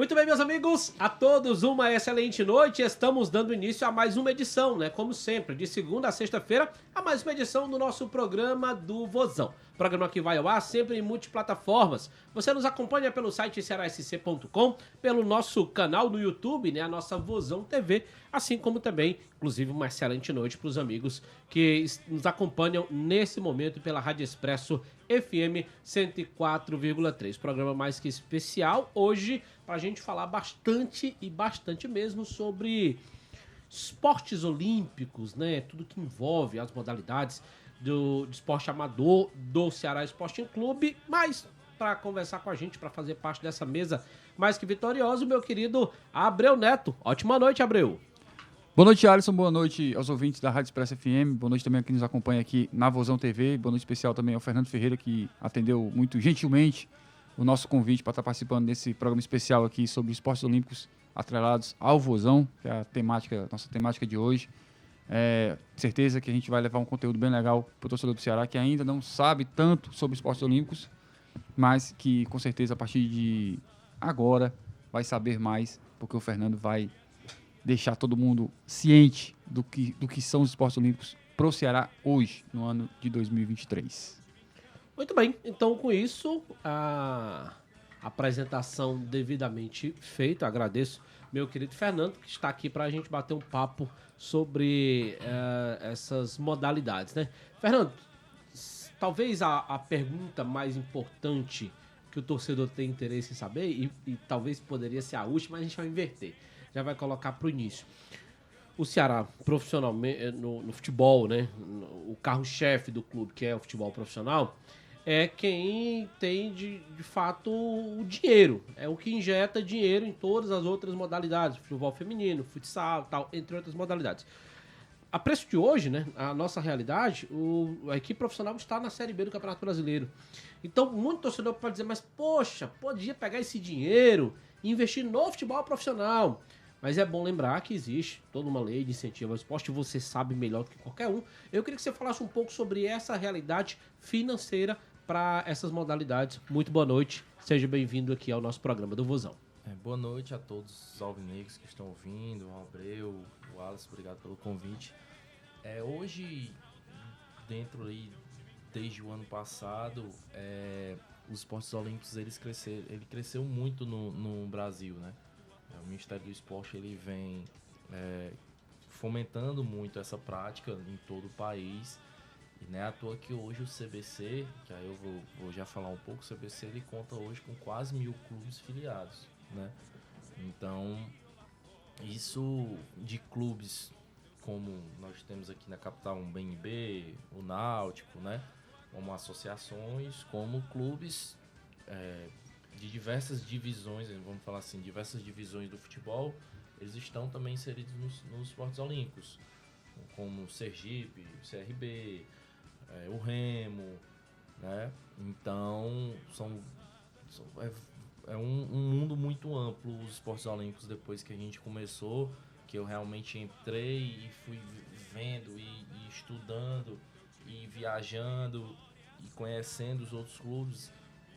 Muito bem, meus amigos, a todos uma excelente noite. Estamos dando início a mais uma edição, né? Como sempre, de segunda a sexta-feira, a mais uma edição do nosso programa do Vozão. Programa que vai ao ar sempre em multiplataformas. Você nos acompanha pelo site cearasc.com, pelo nosso canal no YouTube, né? A nossa Vozão TV, assim como também, inclusive, uma excelente noite para os amigos que nos acompanham nesse momento pela Rádio Expresso FM 104,3. Programa mais que especial hoje para a gente falar bastante e bastante mesmo sobre esportes olímpicos, né? Tudo que envolve as modalidades do esporte amador do Ceará Sporting Clube, mas para conversar com a gente, para fazer parte dessa mesa mais que vitoriosa, o meu querido Abreu Neto. Ótima noite, Abreu. Boa noite, Alisson. Boa noite aos ouvintes da Rádio Expresso FM. Boa noite também a quem nos acompanha aqui na Vozão TV. Boa noite especial também ao Fernando Ferreira, que atendeu muito gentilmente o nosso convite para estar participando desse programa especial aqui sobre esportes olímpicos atrelados ao Vozão, que é a nossa temática de hoje. Certeza que a gente vai levar um conteúdo bem legal para o torcedor do Ceará, que ainda não sabe tanto sobre esportes olímpicos, mas que com certeza a partir de agora vai saber mais, porque o Fernando vai deixar todo mundo ciente do que são os esportes olímpicos para o Ceará hoje, no ano de 2023. Muito bem, então com isso, a apresentação devidamente feita, agradeço meu querido Fernando, que está aqui para a gente bater um papo sobre essas modalidades, né? Fernando, talvez a pergunta mais importante que o torcedor tem interesse em saber, e talvez poderia ser a última, mas a gente vai inverter, já vai colocar para o início. O Ceará, profissionalmente, no futebol, né? O carro-chefe do clube, que é o futebol profissional, é quem tem, de fato, o dinheiro. É o que injeta dinheiro em todas as outras modalidades. Futebol feminino, futsal, tal, entre outras modalidades. A preço de hoje, né, a nossa realidade, a equipe profissional está na Série B do Campeonato Brasileiro. Então, muito torcedor pode dizer, mas, poxa, podia pegar esse dinheiro e investir no futebol profissional. Mas é bom lembrar que existe toda uma lei de incentivo ao esporte, você sabe melhor do que qualquer um. Eu queria que você falasse um pouco sobre essa realidade financeira para essas modalidades. Muito boa noite, seja bem-vindo aqui ao nosso programa do Vozão. Boa noite a todos os alvinegros que estão ouvindo, o Abreu, o Alisson, obrigado pelo convite. Hoje, dentro aí, desde o ano passado, os esportes olímpicos ele cresceu muito no Brasil, né? O Ministério do Esporte ele vem fomentando muito essa prática em todo o país. E não é à toa que hoje o CBC, que aí eu vou já falar um pouco, o CBC ele conta hoje com quase 1.000 clubes filiados, né? Então, isso de clubes como nós temos aqui na capital um BNB, o Náutico, né? Como associações, como clubes de diversas divisões, vamos falar assim, diversas divisões do futebol, eles estão também inseridos nos esportes olímpicos, como o Sergipe, o CRB, o Remo, né? Então, é um mundo muito amplo os esportes olímpicos depois que a gente começou, que eu realmente entrei e fui vendo e estudando e viajando e conhecendo os outros clubes.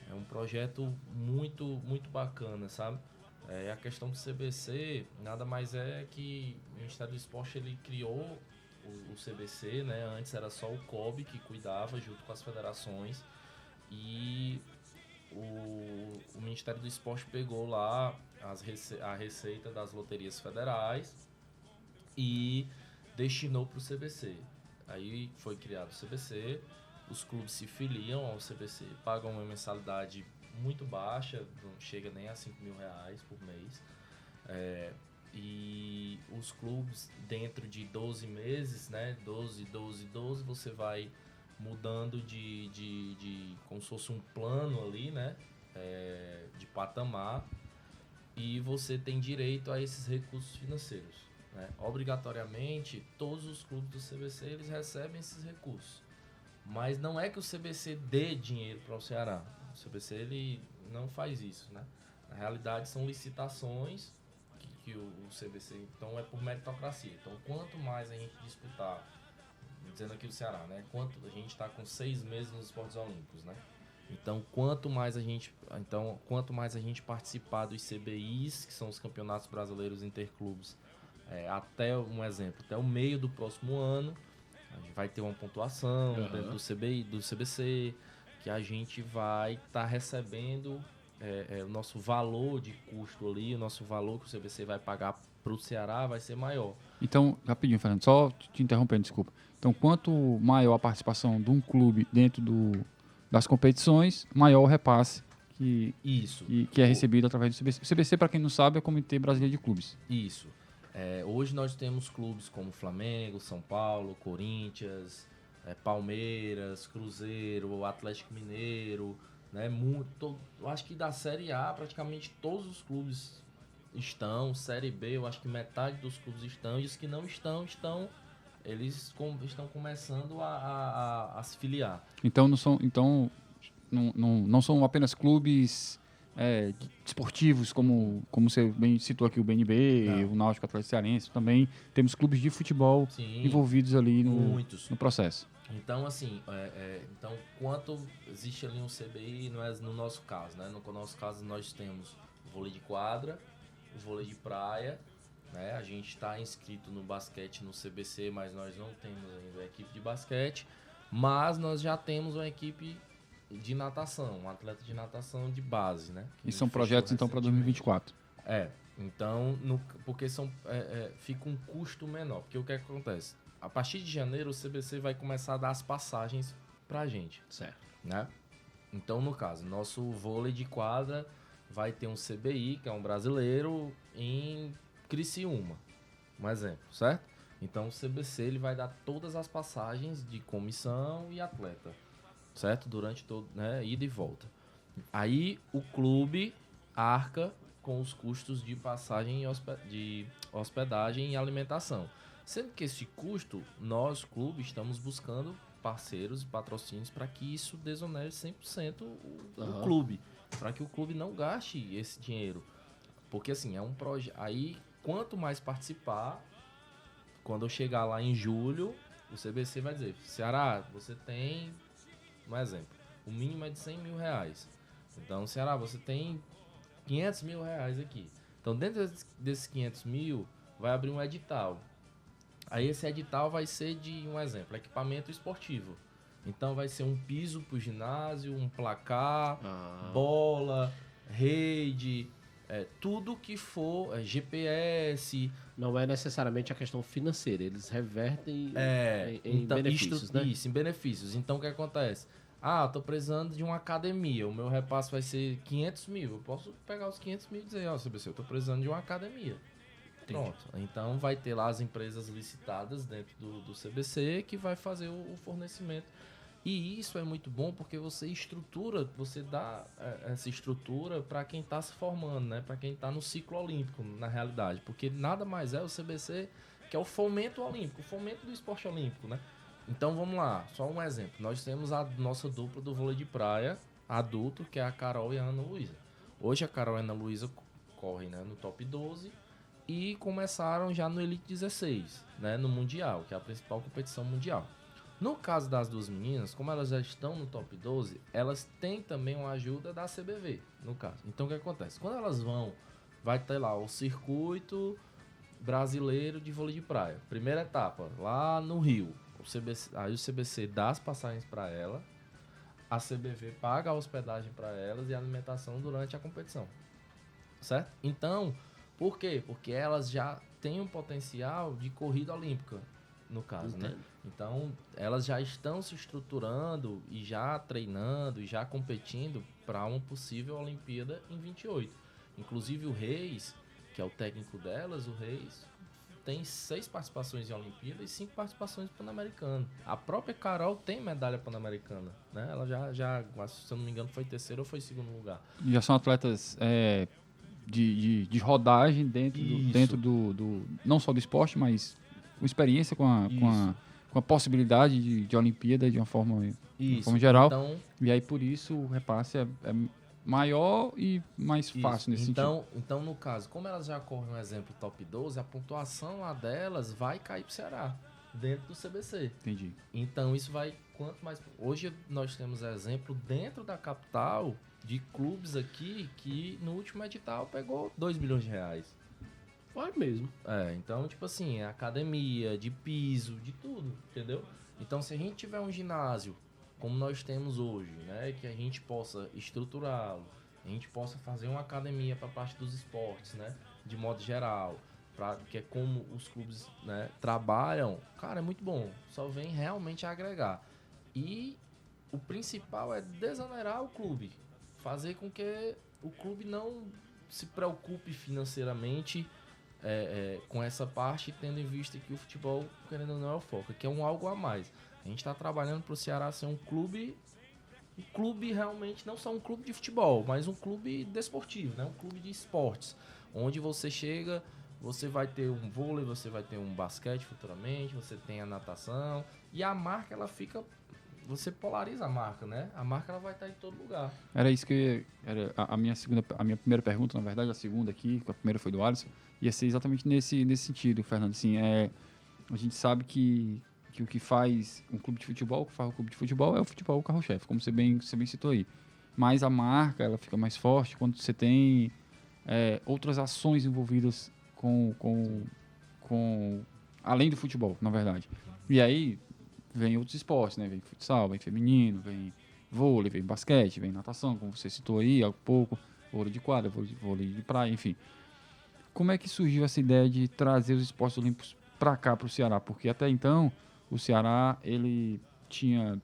É um projeto muito, muito bacana, sabe? A questão do CBC nada mais é que o Ministério do Esporte ele criou o CBC, né? Antes era só o COB que cuidava junto com as federações e o Ministério do Esporte pegou lá a receita das loterias federais e destinou para o CBC. Aí foi criado o CBC, os clubes se filiam ao CBC, pagam uma mensalidade muito baixa, não chega nem a R$5.000 por mês. E os clubes, dentro de 12 meses, né, 12, você vai mudando de como se fosse um plano ali, né, de patamar, e você tem direito a esses recursos financeiros, né? Obrigatoriamente, todos os clubes do CBC eles recebem esses recursos, mas não é que o CBC dê dinheiro para o Ceará. O CBC ele não faz isso, né? Na realidade, são licitações que o CBC, então é por meritocracia. Então, quanto mais a gente disputar, dizendo aqui do Ceará, né? Quanto a gente está com 6 meses nos esportes olímpicos, né? Então, quanto mais a gente participar dos CBIs, que são os campeonatos brasileiros interclubes, até um exemplo, até o meio do próximo ano, a gente vai ter uma pontuação dentro do CBI, do CBC, que a gente vai estar recebendo o nosso valor de custo ali, o nosso valor que o CBC vai pagar para o Ceará vai ser maior. Então, rapidinho, Fernando, só te interrompendo, desculpa. Então, quanto maior a participação de um clube dentro das competições, maior o repasse que é recebido através do CBC. O CBC, para quem não sabe, é o Comitê Brasileiro de Clubes. Isso. Hoje nós temos clubes como Flamengo, São Paulo, Corinthians, Palmeiras, Cruzeiro, Atlético Mineiro, né? Eu acho que da Série A praticamente todos os clubes estão, Série B eu acho que metade dos clubes estão, e os que não estão, eles estão começando a se filiar. Então não são apenas clubes esportivos, como você bem citou aqui, o BNB, o Náutico Atlético Cearense. Também temos clubes de futebol envolvidos ali no processo. Então, assim, quanto existe ali um CBI, não é no nosso caso, né? No nosso caso, nós temos o vôlei de quadra, o vôlei de praia, né? A gente está inscrito no basquete no CBC, mas nós não temos ainda a equipe de basquete, mas nós já temos uma equipe de natação, um atleta de natação de base, né? E são projetos, então, para 2024? Então, porque fica um custo menor, porque o que acontece? A partir de janeiro, o CBC vai começar a dar as passagens pra gente. Certo. Né? Então, no caso, nosso vôlei de quadra vai ter um CBI, que é um brasileiro, em Criciúma, um exemplo, certo? Então, o CBC ele vai dar todas as passagens de comissão e atleta, certo? Durante todo, né, ida e volta. Aí, o clube arca com os custos de passagem de hospedagem e alimentação. Sendo que esse custo, nós, clube, estamos buscando parceiros e patrocínios para que isso desonere 100% o clube. Para que o clube não gaste esse dinheiro. Porque, assim, é um projeto. Aí, quanto mais participar, quando eu chegar lá em julho, o CBC vai dizer: Ceará, você tem, um exemplo, o mínimo é de 100 mil reais. Então, Ceará, você tem 500 mil reais aqui. Então, dentro desses 500 mil, vai abrir um edital. Aí esse edital vai ser de, um exemplo, equipamento esportivo. Então vai ser um piso pro ginásio, um placar, bola, rede, tudo que for GPS. Não é necessariamente a questão financeira, eles revertem em benefícios, né? Isso, em benefícios. Então o que acontece? Eu tô precisando de uma academia, o meu repasse vai ser 500 mil. Eu posso pegar os 500 mil e dizer, CBC, eu tô precisando de uma academia. Pronto. Então vai ter lá as empresas licitadas dentro do CBC que vai fazer o fornecimento. E isso é muito bom porque você dá essa estrutura para quem está se formando, né? Para quem está no ciclo olímpico, na realidade. Porque nada mais é o CBC, que é o fomento olímpico, o fomento do esporte olímpico, né? Então vamos lá, só um exemplo. Nós temos a nossa dupla do vôlei de praia adulto, que é a Carol e a Ana Luísa. Hoje a Carol e a Ana Luísa correm, né, no top 12 e começaram já no Elite 16, né, no Mundial, que é a principal competição mundial. No caso das duas meninas, como elas já estão no top 12, elas têm também uma ajuda da CBV, no caso. Então o que acontece? Quando elas vai ter lá o circuito brasileiro de vôlei de praia. Primeira etapa, lá no Rio. Aí o CBC dá as passagens para ela, a CBV paga a hospedagem para elas e a alimentação durante a competição. Certo? Então, por quê? Porque elas já têm um potencial de corrida olímpica, no caso, né? Então, elas já estão se estruturando e já treinando e já competindo para uma possível Olimpíada em 28. Inclusive o Reis, que é o técnico delas, o Reis tem 6 participações em Olimpíada e 5 participações em Pan-Americano. A própria Carol tem medalha Pan-Americana, né? Ela já, se eu não me engano, foi terceiro ou foi segundo lugar. Já são atletas de rodagem dentro do não só do esporte, mas com experiência com a possibilidade de Olimpíada de uma forma geral. Então, e aí, por isso, o repasse é maior e mais fácil nesse sentido. Então, no caso, como elas já correm um exemplo top 12, a pontuação lá delas vai cair pro Ceará. dentro do CBC. Entendi. Então isso vai quanto mais... Hoje nós temos exemplo dentro da capital de clubes aqui que no último edital pegou 2 bilhões de reais. Vai mesmo. Então, tipo assim, academia, de piso, de tudo, entendeu? Então, se a gente tiver um ginásio como nós temos hoje, né, que a gente possa estruturá-lo, a gente possa fazer uma academia para a parte dos esportes, né, de modo geral, que é como os clubes, né, trabalham, cara, é muito bom. Só vem realmente a agregar. E o principal é desonerar o clube, fazer com que o clube não se preocupe financeiramente com essa parte, tendo em vista que o futebol, querendo ou não, é o foco, que é um algo a mais. A gente está trabalhando para o Ceará ser um clube realmente, não só um clube de futebol, mas um clube desportivo, né? Um clube de esportes, onde você chega, você vai ter um vôlei, você vai ter um basquete futuramente, você tem a natação, e a marca, ela fica... Você polariza a marca, né? A marca, ela vai estar em todo lugar. Era isso que era a minha primeira pergunta, na verdade, a segunda aqui, a primeira foi do Alisson, ia ser exatamente nesse sentido, Fernando. Assim, a gente sabe que o que faz um clube de futebol, o que faz o clube de futebol é o futebol, o carro-chefe, como você bem citou aí. Mas a marca, ela fica mais forte quando você tem outras ações envolvidas com além do futebol, na verdade. E aí vem outros esportes, né? Vem futsal, vem feminino, vem vôlei, vem basquete, vem natação, como você citou aí há pouco, vôlei de quadra, vôlei de praia, enfim. Como é que surgiu essa ideia de trazer os esportes olímpicos para cá, para o Ceará? Porque até então o Ceará ele tinha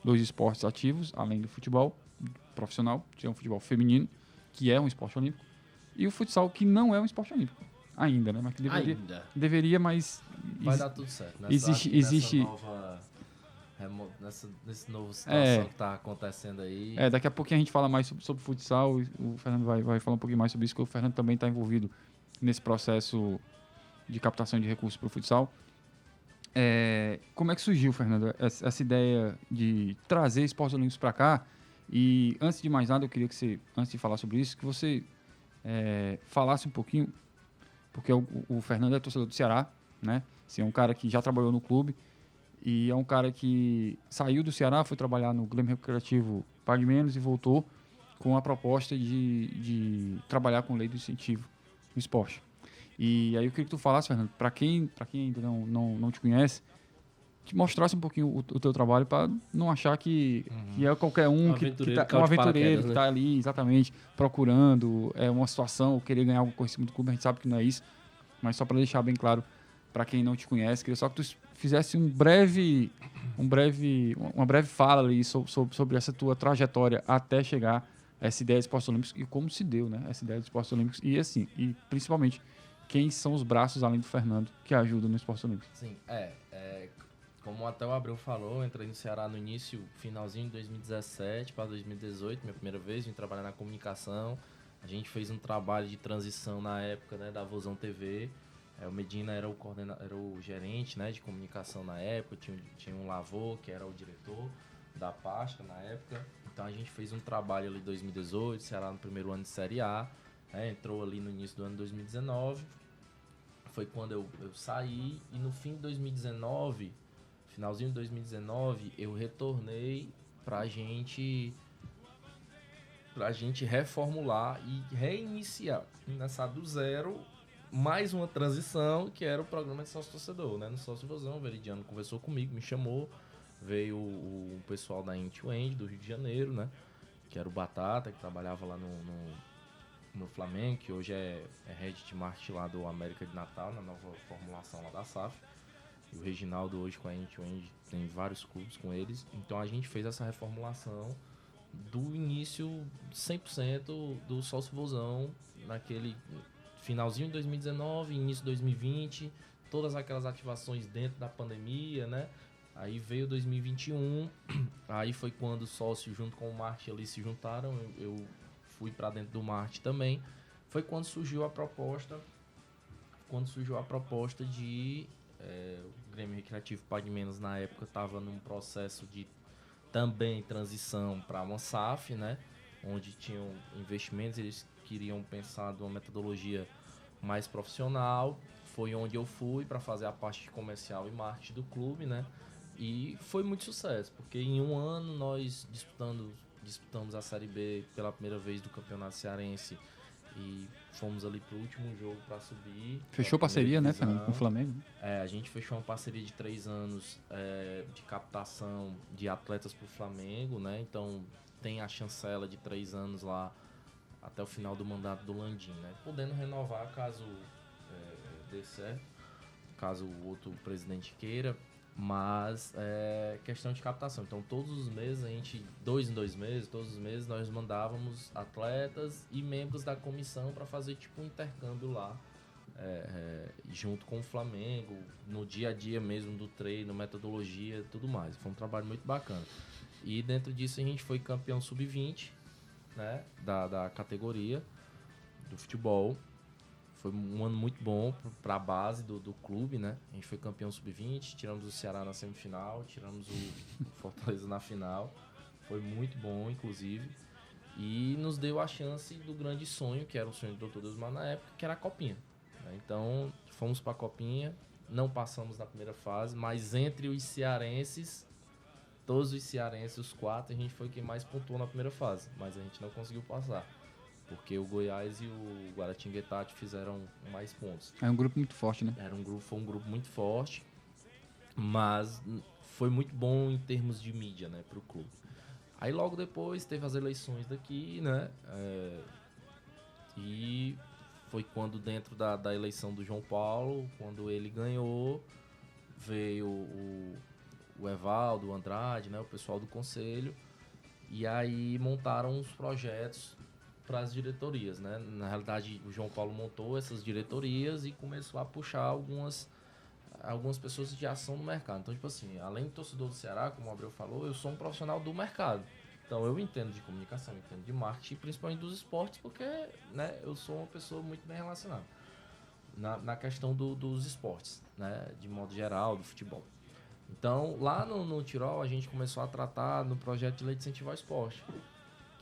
2 esportes ativos, além do futebol profissional, tinha o futebol feminino, que é um esporte olímpico, e o futsal, que não é um esporte olímpico ainda, né? Mas que deveria, mas vai dar tudo certo. Existe nesse novo situação que está acontecendo aí. Daqui a pouquinho a gente fala mais sobre futsal, o Fernando vai falar um pouquinho mais sobre isso, que o Fernando também está envolvido nesse processo de captação de recursos para o futsal. Como é que surgiu, Fernando, essa ideia de trazer esportes olímpicos para cá? E antes de mais nada, eu queria que você, antes de falar sobre isso, que você falasse um pouquinho, porque o Fernando é torcedor do Ceará, né? Assim, é um cara que já trabalhou no clube e é um cara que saiu do Ceará, foi trabalhar no Grêmio Recreativo Pague Menos e voltou com a proposta de trabalhar com lei do incentivo no esporte. E aí eu queria que tu falasse, Fernando, para quem ainda não te conhece, que mostrasse um pouquinho o teu trabalho para não achar que é qualquer um que é um aventureiro que está ali, exatamente, procurando uma situação, ou querer ganhar algo por cima do clube. A gente sabe que não é isso, mas só para deixar bem claro para quem não te conhece, queria só que tu fizesse uma breve fala ali sobre essa tua trajetória até chegar a essa ideia de esportes olímpicos e como se deu, né? Essa ideia de esportes olímpicos e principalmente quem são os braços, além do Fernando, que ajudam no esporte olímpico. Sim, como até o Abreu falou, eu entrei no Ceará no finalzinho de 2017 para 2018, minha primeira vez, vim trabalhar na comunicação. A gente fez um trabalho de transição na época, né, da Vozão TV. O Medina era o gerente, né, de comunicação na época, tinha um Lavô, que era o diretor da pasta na época. Então a gente fez um trabalho ali em 2018, Ceará no primeiro ano de Série A, entrou ali no início do ano 2019. Foi quando eu saí e no fim de 2019, finalzinho de 2019, eu retornei pra gente reformular e reiniciar, começar do zero, mais uma transição, que era o programa de sócio-torcedor, né? No Sócio Vozão, o Veridiano conversou comigo, me chamou, veio o pessoal da End-to-End do Rio de Janeiro, né? Que era o Batata, que trabalhava lá no Flamengo, que hoje é head de marketing lá do América de Natal, na nova formulação lá da SAF. E o Reginaldo hoje com a End-to-End tem vários clubes com eles. Então a gente fez essa reformulação do início 100% do Sócio Vozão, naquele finalzinho de 2019, início de 2020, todas aquelas ativações dentro da pandemia, né? Aí veio 2021, aí foi quando o sócio junto com o marketing ali se juntaram, eu fui para dentro do marketing também. Foi quando surgiu a proposta de o Grêmio Recreativo Pague Menos na época estava num processo de também transição para uma SAF, né? Onde tinham investimentos, eles queriam pensar de uma metodologia mais profissional. foi onde eu fui para fazer a parte comercial e marketing do clube, né? E foi muito sucesso, porque em um ano nós disputamos a Série B pela primeira vez do Campeonato Cearense e fomos ali pro último jogo para subir. Fechou parceria, né, Fernando, com o Flamengo? A gente fechou uma parceria de 3 anos de captação de atletas pro Flamengo, né? Então tem a chancela de 3 anos lá até o final do mandato do Landim, né? Podendo renovar caso dê certo, caso o outro presidente queira, mas é questão de captação. Então todos os meses, a gente, 2 em 2 meses, todos os meses nós mandávamos atletas e membros da comissão para fazer tipo um intercâmbio lá, junto com o Flamengo, no dia a dia mesmo do treino, metodologia, tudo mais. Foi um trabalho muito bacana. E dentro disso a gente foi campeão sub-20, né, da categoria do futebol. Foi um ano muito bom para a base do clube, né? A gente foi campeão sub-20, tiramos o Ceará na semifinal, tiramos o Fortaleza na final. Foi muito bom, inclusive. E nos deu a chance do grande sonho, que era o sonho do Dr. Deusmar na época, que era a Copinha. Então, fomos para a Copinha, não passamos na primeira fase, mas entre os cearenses, todos os cearenses, os 4, a gente foi quem mais pontuou na primeira fase, mas a gente não conseguiu passar. Porque o Goiás e o Guaratinguetá fizeram mais pontos. É um grupo muito forte, né? Foi um grupo muito forte, mas foi muito bom em termos de mídia, né, pro clube. Aí logo depois teve as eleições daqui, né? E foi quando dentro da eleição do João Paulo, quando ele ganhou, veio o Evaldo, o Andrade, né, o pessoal do conselho, e aí montaram os projetos para as diretorias, né? Na realidade, o João Paulo montou essas diretorias e começou a puxar algumas pessoas de ação no mercado. Então, tipo assim, além de torcedor do Ceará, como o Abreu falou, eu sou um profissional do mercado. Então, eu entendo de comunicação, entendo de marketing, principalmente dos esportes, porque, né, eu sou uma pessoa muito bem relacionada na questão dos esportes, né, de modo geral, do futebol. Então, lá no Tirol, a gente começou a tratar no projeto de lei de incentivo ao esporte.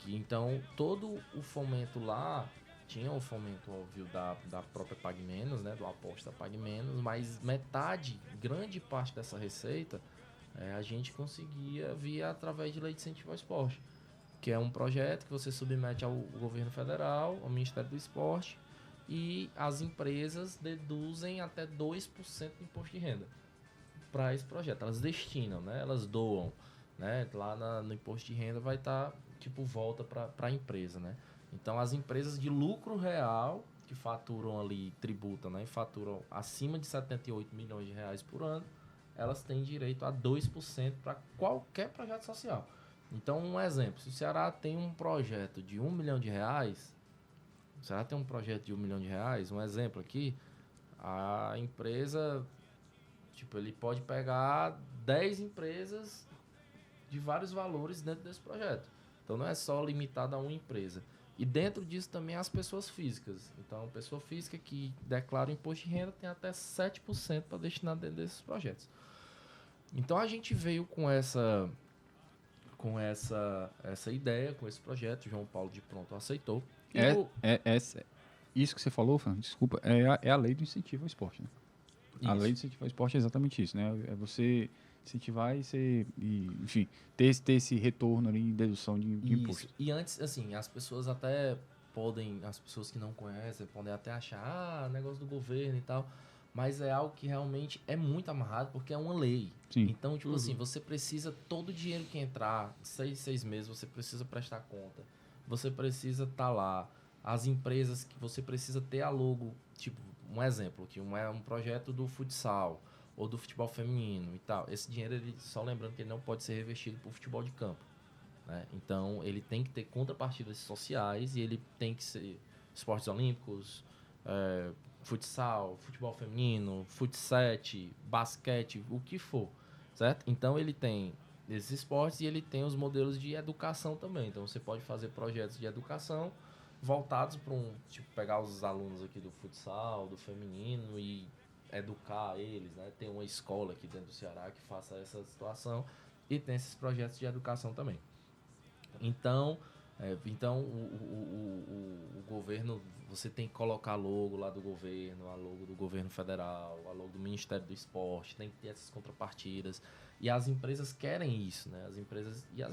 Então, todo o fomento lá, tinha o fomento, óbvio, da própria Pague Menos, né, do Aposta Pague Menos, mas grande parte dessa receita, a gente conseguia via através de lei de incentivo ao esporte, que é um projeto que você submete ao governo federal, ao Ministério do Esporte, e as empresas deduzem até 2% do imposto de renda para esse projeto. Elas destinam, né, elas doam, né, lá no imposto de renda vai estar volta para a empresa, né? Então, as empresas de lucro real, que faturam ali, tributam, né? E faturam acima de 78 milhões de reais por ano, elas têm direito a 2% para qualquer projeto social. Então, um exemplo, se o Ceará tem um projeto de R$1 milhão, o Ceará tem um projeto de R$1 milhão, um exemplo aqui, a empresa, ele pode pegar 10 empresas de vários valores dentro desse projeto. Então não é só limitado a uma empresa. E dentro disso também as pessoas físicas. Então, a pessoa física que declara imposto de renda tem até 7% para destinar dentro desses projetos. Então a gente veio com essa ideia, com esse projeto. O João Paulo de pronto aceitou. Isso que você falou, Fernando, desculpa, é a lei do incentivo ao esporte, né? A lei do incentivo ao esporte é exatamente isso, né? É você incentivar enfim, ter esse retorno ali em dedução de imposto. E antes, assim, as pessoas que não conhecem, podem até achar, negócio do governo e tal, mas é algo que realmente é muito amarrado, porque é uma lei. Sim. Então, assim, você precisa, todo o dinheiro que entrar, 6 meses, você precisa prestar conta, você precisa estar lá, as empresas que você precisa ter a logo, um exemplo, que é um projeto do futsal, ou do futebol feminino e tal. Esse dinheiro, só lembrando que ele não pode ser revestido por futebol de campo, né? Então, ele tem que ter contrapartidas sociais e ele tem que ser esportes olímpicos, futsal, futebol feminino, futsete, basquete, o que for, certo? Então, ele tem esses esportes e ele tem os modelos de educação também. Então, você pode fazer projetos de educação voltados para pegar os alunos aqui do futsal, do feminino e educar eles, né? Tem uma escola aqui dentro do Ceará que faça essa situação e tem esses projetos de educação também. Então, Então, o governo, você tem que colocar a logo lá do governo, a logo do governo federal, a logo do Ministério do Esporte, tem que ter essas contrapartidas. E as empresas querem isso, né? As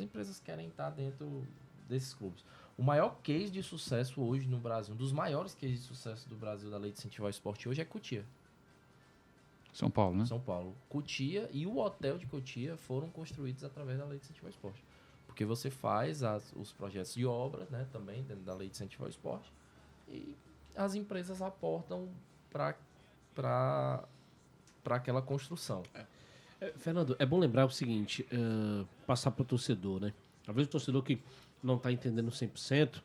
empresas querem estar dentro desses clubes. O maior case de sucesso hoje no Brasil, um dos maiores cases de sucesso do Brasil da Lei de Incentivo ao Esporte hoje é Cotia. São Paulo, né? São Paulo. Cotia e o hotel de Cotia foram construídos através da Lei de Incentivo ao Esporte. Porque você faz os projetos de obra, né, também dentro da Lei de Incentivo ao Esporte, e as empresas aportam para aquela construção. Fernando, é bom lembrar o seguinte, passar para o torcedor, né? Às vezes o torcedor que não está entendendo 100%,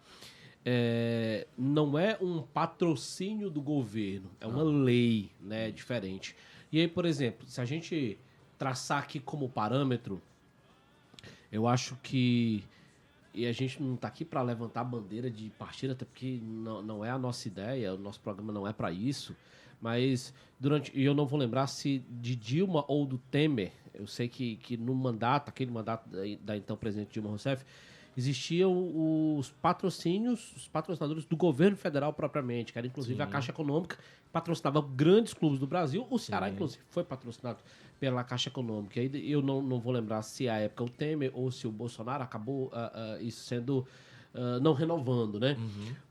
não é um patrocínio do governo, é uma lei, né, diferente. E aí, por exemplo, se a gente traçar aqui como parâmetro, eu acho que, e a gente não está aqui para levantar a bandeira de partida, até porque não é a nossa ideia, o nosso programa não é para isso, mas e eu não vou lembrar se de Dilma ou do Temer, eu sei que no mandato, aquele mandato da então presidente Dilma Rousseff, existiam os patrocinadores do governo federal propriamente, que era inclusive a Caixa Econômica, patrocinava grandes clubes do Brasil. O Ceará, inclusive, foi patrocinado pela Caixa Econômica. E eu não vou lembrar se à época o Temer ou se o Bolsonaro acabou isso sendo... não renovando, né?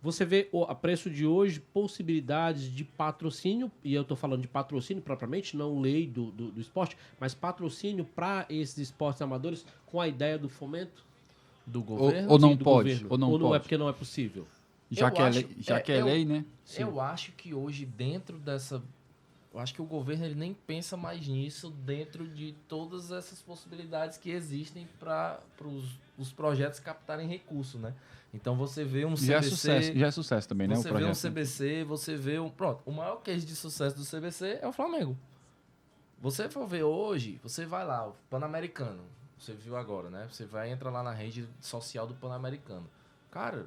Você vê a preço de hoje possibilidades de patrocínio, e eu estou falando de patrocínio propriamente, não lei do esporte, mas patrocínio para esses esportes amadores com a ideia do fomento do governo? Ou não Sim, do pode? governo. Ou não Ou não pode? é porque não é possível? Já que é lei, né? Eu acho que hoje, dentro dessa... Eu acho que o governo ele nem pensa mais nisso dentro de todas essas possibilidades que existem para os projetos captarem recurso, né? Então você vê um CBC... Já é sucesso também, né? Você o projeto, vê um CBC, você vê um... Pronto, o maior case de sucesso do CBC é o Flamengo. Você for ver hoje, você vai lá, o Pan-Americano, você viu agora, né? Você entra lá na rede social do Pan-Americano. Cara,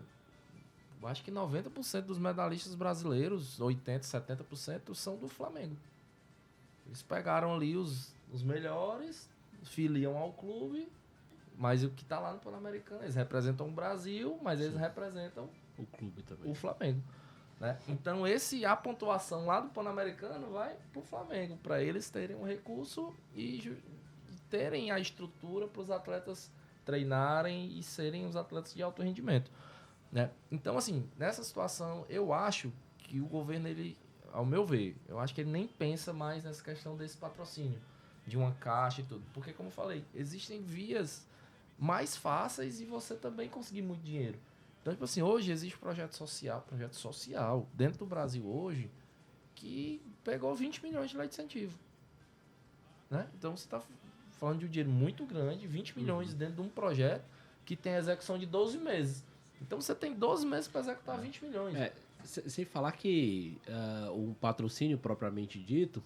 eu acho que 90% dos medalhistas brasileiros, 80%, 70% são do Flamengo. Eles pegaram ali os melhores, filiam ao clube, mas o que está lá no Pan-Americano, eles representam o Brasil, mas eles representam o clube também. O Flamengo. Né? Então, a pontuação lá do Pan-Americano vai para o Flamengo, para eles terem um recurso e terem a estrutura para os atletas treinarem e serem os atletas de alto rendimento. Né? Então, assim, nessa situação, eu acho que o governo, ele, ao meu ver, eu acho que ele nem pensa mais nessa questão desse patrocínio, de uma caixa e tudo. Porque, como eu falei, existem vias mais fáceis e você também conseguir muito dinheiro. Então, tipo assim, hoje existe projeto social dentro do Brasil hoje, que pegou 20 milhões de lei de incentivo. Né? Então, você está falando de um dinheiro muito grande, 20 milhões dentro de um projeto que tem execução de 12 meses. Então, você tem 12 meses para executar 20 milhões. Sem falar que um patrocínio propriamente dito,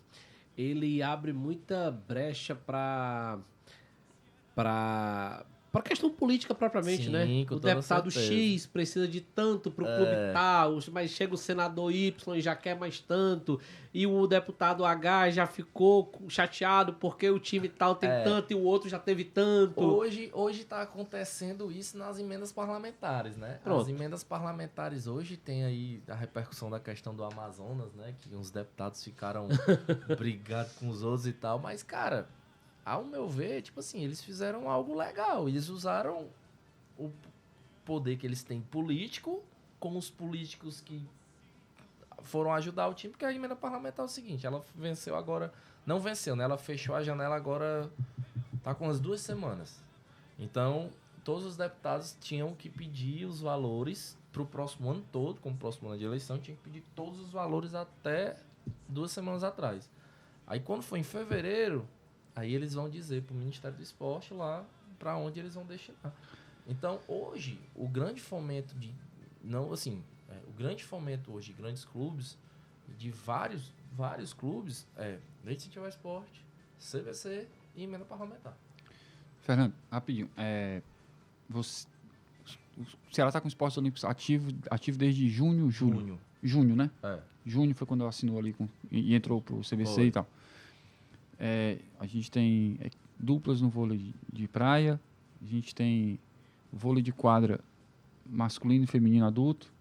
ele abre muita brecha para questão política propriamente, Sim, né? com O toda deputado certeza. X precisa de tanto pro clube tal, mas chega o senador Y e já quer mais tanto, e o deputado H já ficou chateado porque o time tal tem tanto e o outro já teve tanto. Hoje está acontecendo isso nas emendas parlamentares, né? Pronto. As emendas parlamentares hoje tem aí a repercussão da questão do Amazonas, né? Que uns deputados ficaram brigando com os outros e tal, mas, cara... Ao meu ver, tipo assim, eles fizeram algo legal. Eles usaram o poder que eles têm político com os políticos que foram ajudar o time, porque a emenda parlamentar é o seguinte, ela venceu agora... Não venceu, né? Ela fechou a janela agora... Tá com umas 2 semanas. Então, todos os deputados tinham que pedir os valores pro próximo ano todo, como próximo ano de eleição, tinham que pedir todos os valores até 2 semanas atrás. Aí, quando foi em fevereiro... Aí eles vão dizer para o Ministério do Esporte lá para onde eles vão destinar. Então, hoje, o grande fomento o grande fomento hoje de grandes clubes, de vários clubes, Lei de Incentivo ao Esporte, CBC e emenda parlamentar. Fernando, rapidinho. O Ceará está com os esportes olímpicos ativo desde julho, né? Junho foi quando assinou ali e entrou pro CBC e tal. A gente tem duplas no vôlei de praia, a gente tem vôlei de quadra masculino e feminino adulto,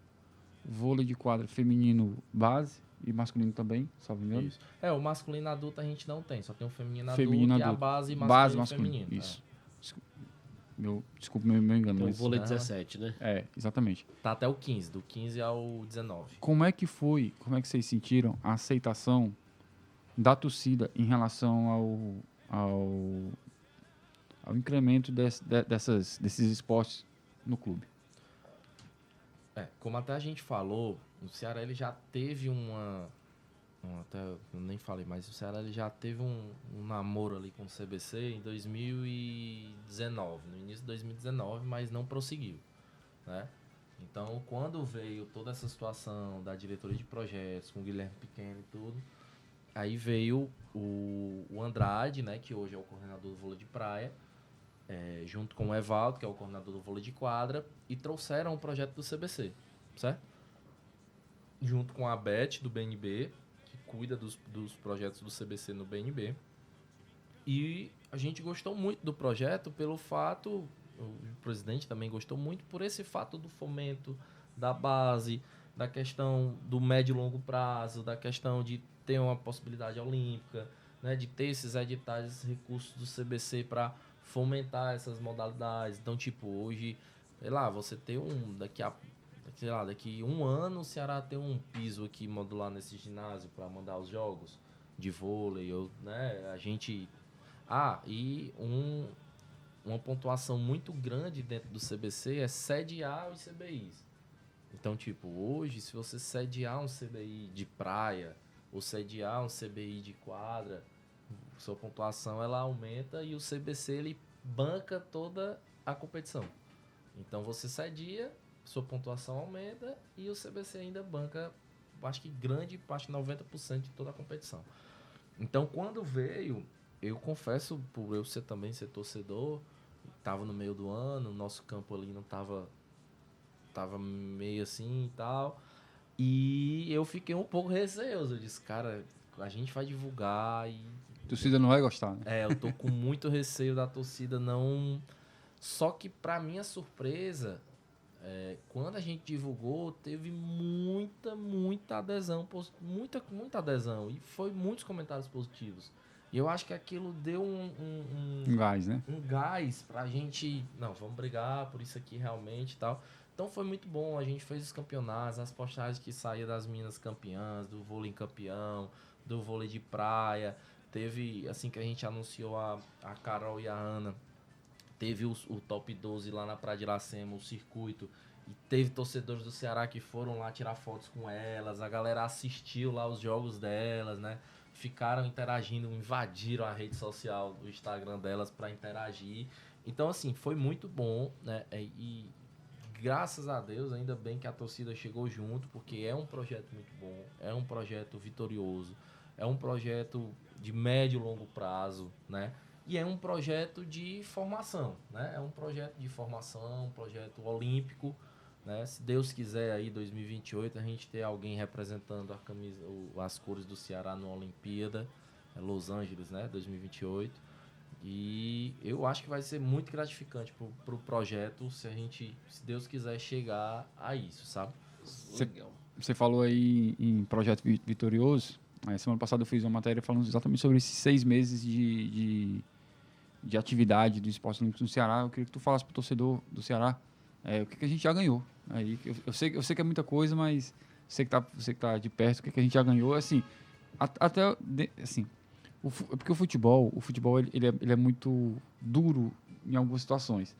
vôlei de quadra feminino base e masculino também, salvo engano. Isso. O masculino adulto a gente não tem, só tem o feminino, Feminino adulto e a adulto. base Base masculino e masculino, feminino. isso. Desculpa meu engano. Tem o Mas, vôlei 17, né? exatamente. Tá até o 15, do 15 ao 19. Como é que vocês sentiram a aceitação da torcida em relação ao incremento desses esportes no clube? Como até a gente falou, o Ceará ele já teve até eu nem falei, mas o Ceará ele já teve um namoro ali com o CBC em 2019, no início de 2019, mas não prosseguiu, né? Então, quando veio toda essa situação da diretoria de projetos com o Guilherme Pequeno e tudo, aí veio o Andrade, né, que hoje é o coordenador do vôlei de praia, junto com o Evaldo, que é o coordenador do vôlei de quadra, e trouxeram o projeto do CBC, certo? Junto com a Beth, do BNB, que cuida dos projetos do CBC no BNB. E a gente gostou muito do projeto pelo fato, o presidente também gostou muito, por esse fato do fomento da base, da questão do médio e longo prazo, da questão de ter uma possibilidade olímpica, né, de ter esses editais, esses recursos do CBC para fomentar essas modalidades. Então, tipo, hoje, sei lá, você ter daqui um ano o Ceará tem um piso aqui modular nesse ginásio para mandar os jogos de vôlei, né? A gente... e uma pontuação muito grande dentro do CBC é sediar os CBIs. Então, tipo, hoje, se você sediar um CBI de praia ou sediar um CBI de quadra, sua pontuação ela aumenta e o CBC ele banca toda a competição. Então você cedia, sua pontuação aumenta e o CBC ainda banca, acho que grande parte, 90% de toda a competição. Então quando veio, eu confesso, por eu também ser torcedor, estava no meio do ano, nosso campo ali não tava meio assim e tal, e eu fiquei um pouco receoso. Eu disse, cara, a gente vai divulgar e... A torcida não vai gostar, né? eu tô com muito receio da torcida não... Só que, pra minha surpresa, quando a gente divulgou, teve muita adesão, muita adesão, e foi muitos comentários positivos. E eu acho que aquilo deu um gás, né? Um gás pra gente, não, vamos brigar por isso aqui realmente e tal. Então foi muito bom, a gente fez os campeonatos, as postagens que saíam das meninas campeãs, do vôlei campeão, do vôlei de praia. Teve, assim que a gente anunciou a Carol e a Ana, teve o top 12 lá na Praia de Iracema, o circuito, e teve torcedores do Ceará que foram lá tirar fotos com elas, a galera assistiu lá os jogos delas, né? Ficaram interagindo, invadiram a rede social do Instagram delas para interagir. Então, assim, foi muito bom, né? E graças a Deus, ainda bem que a torcida chegou junto, porque é um projeto muito bom, é um projeto vitorioso, é um projeto de médio e longo prazo, né? E é um projeto de formação, né? É um projeto de formação, um projeto olímpico, né? Se Deus quiser, aí 2028 a gente ter alguém representando as cores do Ceará na Olimpíada, Los Angeles, né? 2028. E eu acho que vai ser muito gratificante pro projeto se Deus quiser chegar a isso, sabe? Você falou aí em projeto vitorioso. Semana passada eu fiz uma matéria falando exatamente sobre esses 6 meses de atividade do esporte olímpico no Ceará. Eu queria que tu falasse pro torcedor do Ceará o que a gente já ganhou. Aí, eu sei que é muita coisa, mas você que tá de perto, o que a gente já ganhou, assim, assim, porque o futebol ele é muito duro em algumas situações.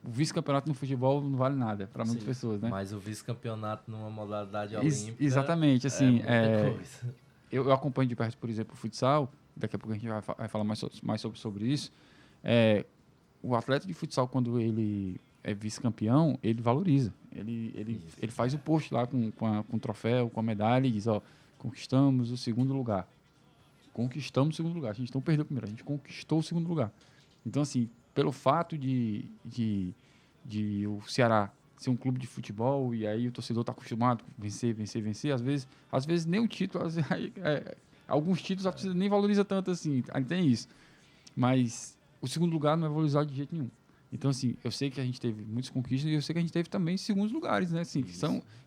O vice-campeonato no futebol não vale nada para muitas pessoas, né? Mas o vice-campeonato numa modalidade olímpica... Exatamente, assim... coisa. Eu acompanho de perto, por exemplo, o futsal. Daqui a pouco a gente vai falar mais sobre isso. O atleta de futsal, quando ele é vice-campeão, ele valoriza. Ele faz o post lá com o troféu, com a medalha e diz, conquistamos o segundo lugar. Conquistamos o segundo lugar. A gente não perdeu o primeiro, a gente conquistou o segundo lugar. Então, assim, pelo fato de o Ceará ser um clube de futebol e aí o torcedor está acostumado a vencer, às vezes nem o título, alguns títulos a torcida nem valoriza tanto assim, aí tem isso. Mas o segundo lugar não é valorizado de jeito nenhum. Então, assim, eu sei que a gente teve muitas conquistas e eu sei que a gente teve também segundos lugares, né? Assim,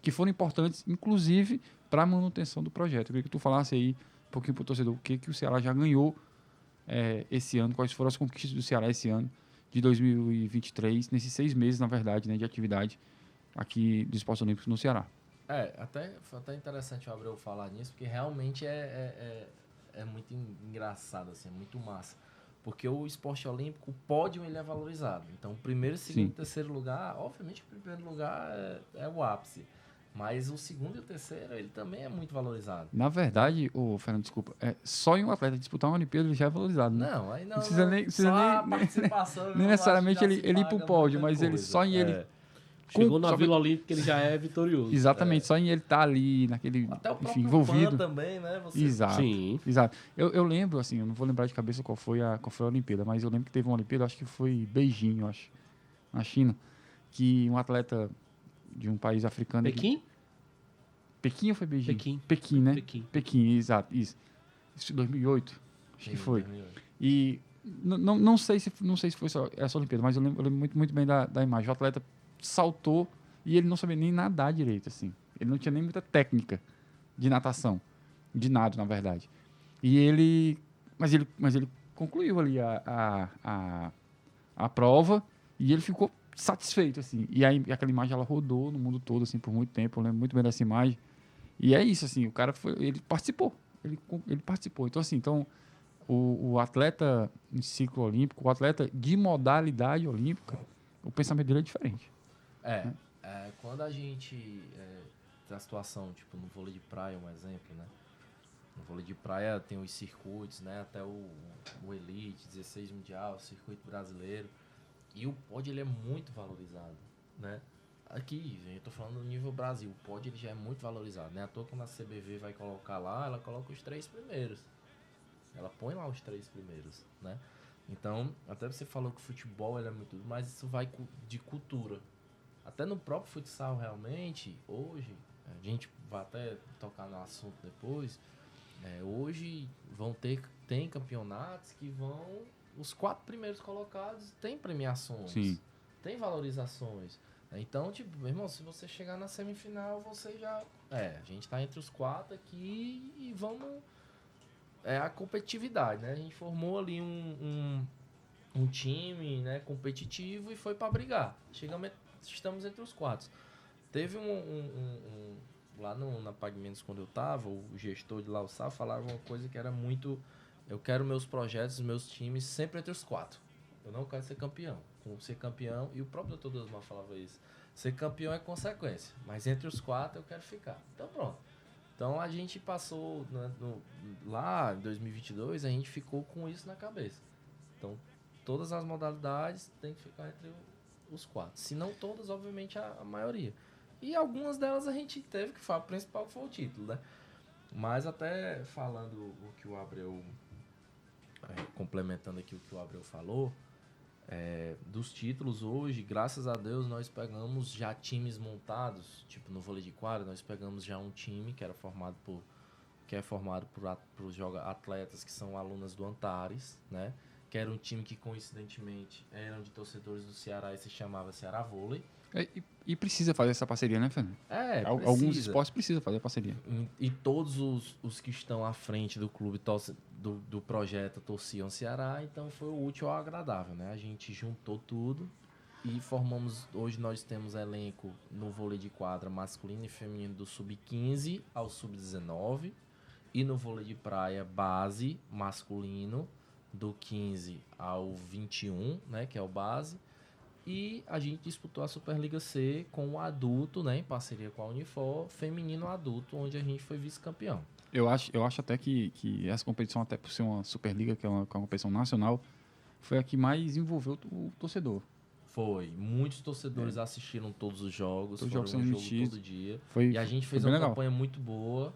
que foram importantes, inclusive, para a manutenção do projeto. Eu queria que tu falasse aí um pouquinho para o torcedor o que o Ceará já ganhou esse ano, quais foram as conquistas do Ceará esse ano, de 2023, nesses 6 meses, na verdade, né, de atividade aqui dos Esportes Olímpicos no Ceará. Foi até interessante o Abreu falar nisso, porque realmente é muito engraçado, assim, é muito massa. Porque o esporte olímpico, o pódio, ele é valorizado. Então, o primeiro, segundo e terceiro lugar, obviamente, o primeiro lugar é o ápice. Mas o segundo e o terceiro, ele também é muito valorizado. Na verdade, Fernando, desculpa, só em um atleta disputar uma Olimpíada ele já é valorizado, né? Não, aí não. Precisa a participação. nem necessariamente ele ir pro pódio, mas ele só em ele. Chegou na Vila Olímpica, ele já é vitorioso. Exatamente, só em ele estar ali, naquele, até o enfim, envolvido. PAN também, né? Exato. Sim. Exato. Eu lembro, assim, eu não vou lembrar de cabeça qual foi a Olimpíada, mas eu lembro que teve uma Olimpíada, acho que foi Beijing, eu acho, na China, que um atleta de um país africano... Pequim? Pequim ou foi Beijing? Pequim. Pequim, né? Pequim, exato, isso. Isso em 2008, acho que foi. 2008. E não sei se foi só essa Olimpíada, mas eu lembro muito bem da imagem. O atleta saltou e ele não sabia nem nadar direito, assim. Ele não tinha nem muita técnica de natação, de nado, na verdade. Mas ele concluiu ali a prova e ele ficou satisfeito, assim. E aí aquela imagem, ela rodou no mundo todo, assim, por muito tempo. Eu lembro muito bem dessa imagem. E é isso, assim, o cara ele participou. Ele participou. Então, assim, o atleta em ciclo olímpico, o atleta de modalidade olímpica, o pensamento dele é diferente. Quando a gente tem a situação, tipo, no vôlei de praia, um exemplo, né? No vôlei de praia tem os circuitos, né? Até o Elite, 16 Mundial, circuito brasileiro. E o pódio, ele é muito valorizado, né? Aqui, eu tô falando no nível Brasil, o pódio ele já é muito valorizado, né? À toa quando a CBV vai colocar lá, ela coloca os 3 primeiros. Ela põe lá os 3 primeiros, né? Então, até você falou que o futebol ele é muito... Mas isso vai de cultura. Até no próprio futsal, realmente, hoje, a gente vai até tocar no assunto depois, hoje tem campeonatos que vão... Os 4 primeiros colocados têm premiações, Sim. tem valorizações. Então, tipo, meu irmão, se você chegar na semifinal, você já... a gente tá entre os 4 aqui e vamos... a competitividade, né? A gente formou ali um time, né, competitivo e foi para brigar. Estamos entre os 4. Teve lá na Pagamentos, quando eu tava, o gestor de lá, o Sá, falava uma coisa que era muito... Eu quero meus projetos, meus times sempre entre os 4. Eu não quero ser campeão. Com ser campeão, e o próprio Dr. Dosmar falava isso, ser campeão é consequência, mas entre os 4 eu quero ficar. Então pronto. Então a gente passou, né, lá em 2022, a gente ficou com isso na cabeça. Então todas as modalidades tem que ficar entre os 4. Se não todas, obviamente a maioria. E algumas delas a gente teve que falar, o principal foi o título, né? Mas até falando o que o Abreu, complementando aqui o que o Abreu falou, dos títulos hoje, graças a Deus, nós pegamos já times montados, tipo no vôlei de quadra, nós pegamos já um time que é formado por atletas que são alunas do Antares, né? Que era um time que coincidentemente eram de torcedores do Ceará e se chamava Ceará Vôlei. E precisa fazer essa parceria, né, Fernando? Alguns esportes precisam fazer parceria. E todos os que estão à frente do clube do projeto torciam Ceará, então foi o útil ao agradável, né? A gente juntou tudo e formamos... Hoje nós temos elenco no vôlei de quadra masculino e feminino do sub-15 ao sub-19 e no vôlei de praia base masculino do 15 ao 21, né, que é o base. E a gente disputou a Superliga C com o adulto, né, em parceria com a Unifor, feminino adulto, onde a gente foi vice-campeão. Eu acho até que essa competição, até por ser uma Superliga, que é uma competição nacional, foi a que mais envolveu o torcedor. Foi. Muitos torcedores assistiram todos os jogos. Todos os jogos são emitidos todo dia. E a gente fez uma campanha muito boa.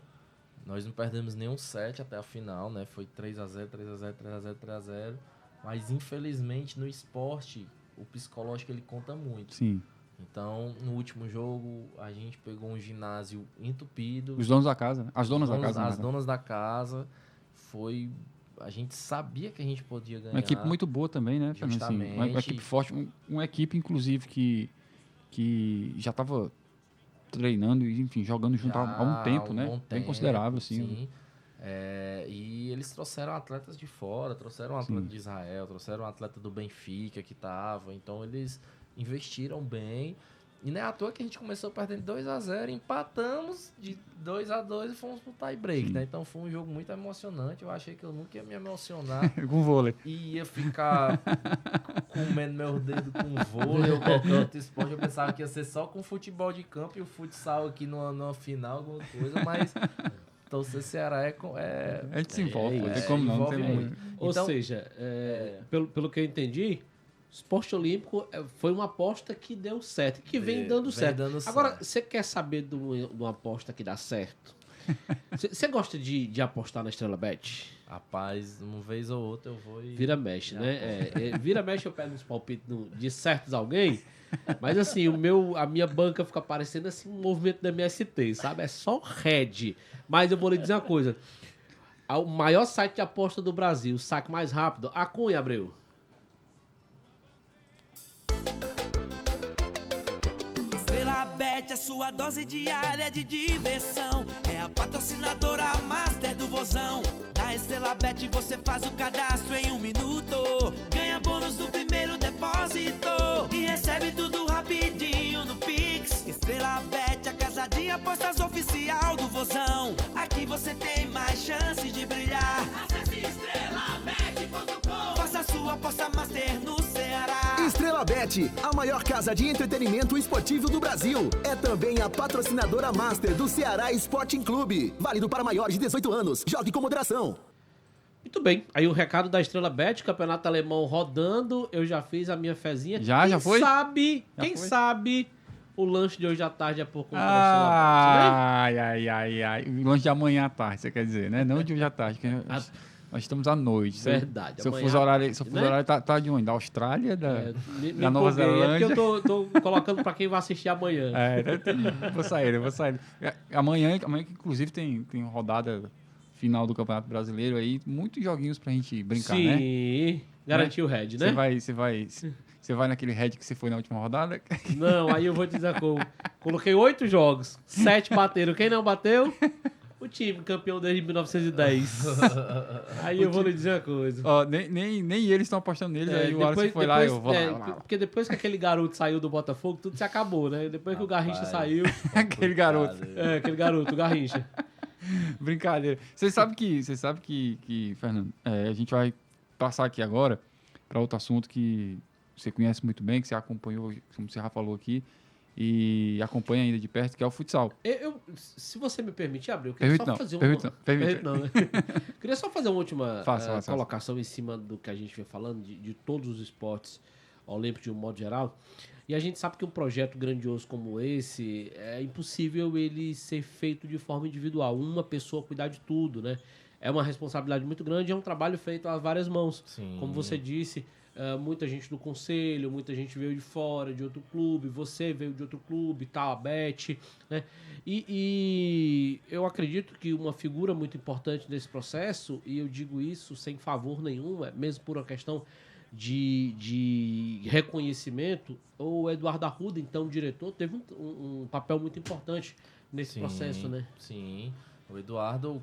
Nós não perdemos nenhum set até a final, né? Foi 3-0, 3-0, 3-0, 3-0. Mas, infelizmente, no esporte, o psicológico ele conta muito. Sim. Então, no último jogo, a gente pegou um ginásio entupido. Os donos da casa, né? As donas da casa. As donas da casa. Foi... a gente sabia que a gente podia ganhar. Uma equipe muito boa também, né, Fernando? Assim, Justamente. uma equipe forte, uma equipe, inclusive, que já estava treinando e, enfim, jogando junto há um tempo, né? bom Bem tempo, considerável, assim. Sim. E eles trouxeram atletas de fora, trouxeram um atleta de Israel, trouxeram um atleta do Benfica que tava. Então eles investiram bem. E não é à toa que a gente começou perdendo 2-0, empatamos de 2-2 e fomos pro tie break, né? Então foi um jogo muito emocionante. Eu achei que eu nunca ia me emocionar. Com vôlei. E ia ficar comendo meus dedos com vôlei ou qualquer outro esporte. Eu pensava que ia ser só com futebol de campo e o futsal aqui numa final, alguma coisa, mas torcer Ceará A gente se envolve, não tem como não. envolve Tem muito. Ou Então, seja, pelo que eu entendi, o esporte olímpico foi uma aposta que deu certo, que vem dando certo. Agora, certo. você quer saber de uma aposta que dá certo? Você gosta de apostar na Estrela Bet? Rapaz, uma vez ou outra eu vou e... Vira mexe, né? Vira mexe, eu pego uns palpites de certos alguém, mas assim, a minha banca fica parecendo assim um movimento da MST, sabe? É só red. Mas eu vou lhe dizer uma coisa. O maior site de aposta do Brasil, o saque mais rápido, a Cunha, Abreu. Estrela Bet, a sua dose diária de diversão. É a patrocinadora master do Vozão. Na Estrela Bet você faz o cadastro em 1 minuto. Ganha bônus no primeiro depósito. E recebe tudo rapidinho no Pix. Estrela Bet, a casa de apostas oficial do Vozão. Aqui você tem mais chances de brilhar. Acesse estrelabet.com. Faça a sua aposta master no Ceará. Estrela Bet, a maior casa de entretenimento esportivo do Brasil. É também a patrocinadora master do Ceará Sporting Clube. Válido para maiores de 18 anos. Jogue com moderação. Muito bem. Aí o recado da Estrela Bet, campeonato alemão rodando. Eu já fiz a minha fezinha. Já foi? Quem sabe o lanche de hoje à tarde é por conta da Estrela Bet, né? Ai. O lanche de amanhã à tarde, você quer dizer, né? Não de hoje à tarde. Nós estamos à noite. Verdade. Seu amanhã fuso à horário, tarde, tá de onde? Da Austrália? Da Me Nova empolguei, Zelândia? É porque eu tô colocando pra quem vai assistir amanhã. Vou sair. Amanhã que inclusive tem rodada final do Campeonato Brasileiro aí, muitos joguinhos pra gente brincar, né? Sim, garantiu o head, né? Você vai naquele head que você foi na última rodada? Não, aí eu vou te dizer como. Coloquei 8 jogos, 7 bateram. Quem não bateu? O time campeão desde 1910. Aí eu vou lhe dizer uma coisa. Ó, nem eles estão apostando neles, aí o Alisson foi lá e eu vou lá. Porque depois que aquele garoto saiu do Botafogo, tudo se acabou, né? Depois que o Garrincha saiu... Aquele garoto. Aquele garoto, o Garrincha. Brincadeira. Você sabe que Fernando, a gente vai passar aqui agora para outro assunto que você conhece muito bem, que você acompanhou, como você já falou aqui, e acompanha ainda de perto, que é o futsal. Se você me permitir, Abreu, eu queria só fazer uma... Permite não, né? Queria só fazer uma última Faça. colocação em cima do que a gente vem falando, de todos os esportes olímpicos de um modo geral. E a gente sabe que um projeto grandioso como esse, é impossível ele ser feito de forma individual. Uma pessoa cuidar de tudo, né? É uma responsabilidade muito grande, é um trabalho feito a várias mãos. Sim. Como você disse, muita gente do conselho, muita gente veio de fora, de outro clube, você veio de outro clube, tal, a Beth, né? E eu acredito que uma figura muito importante nesse processo, e eu digo isso sem favor nenhum, mesmo por uma questão de reconhecimento, o Eduardo Arruda, então diretor, teve um papel muito importante nesse processo, né? Sim. O Eduardo,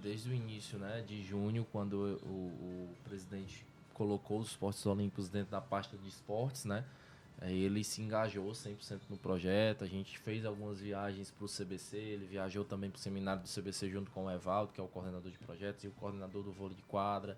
desde o início, né, de junho, quando o presidente colocou os esportes olímpicos dentro da pasta de esportes, né, ele se engajou 100% no projeto. A gente fez algumas viagens para o CBC, ele viajou também para o seminário do CBC junto com o Evaldo, que é o coordenador de projetos, e o coordenador do vôlei de quadra.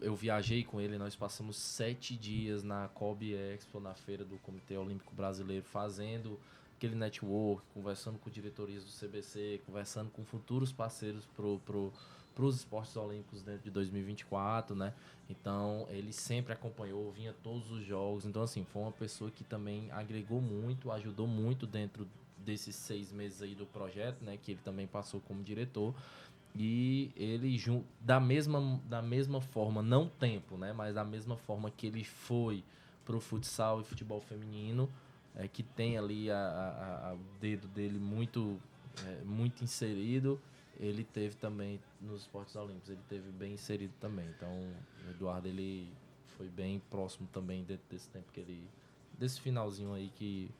Eu viajei com ele, nós passamos 7 dias na COB Expo, na feira do Comitê Olímpico Brasileiro, fazendo aquele network, conversando com diretorias do CBC, conversando com futuros parceiros para os esportes olímpicos dentro de 2024, né? Então, ele sempre acompanhou, vinha todos os jogos. Então, assim, foi uma pessoa que também agregou muito, ajudou muito dentro desses 6 meses aí do projeto, né? Que ele também passou como diretor. E ele, da mesma forma, não tempo, né? Mas da mesma forma que ele foi pro futsal e futebol feminino, que tem ali o dedo dele muito inserido, ele teve também nos esportes olímpicos, ele teve bem inserido também. Então, o Eduardo, ele foi bem próximo também desse tempo desse finalzinho aí que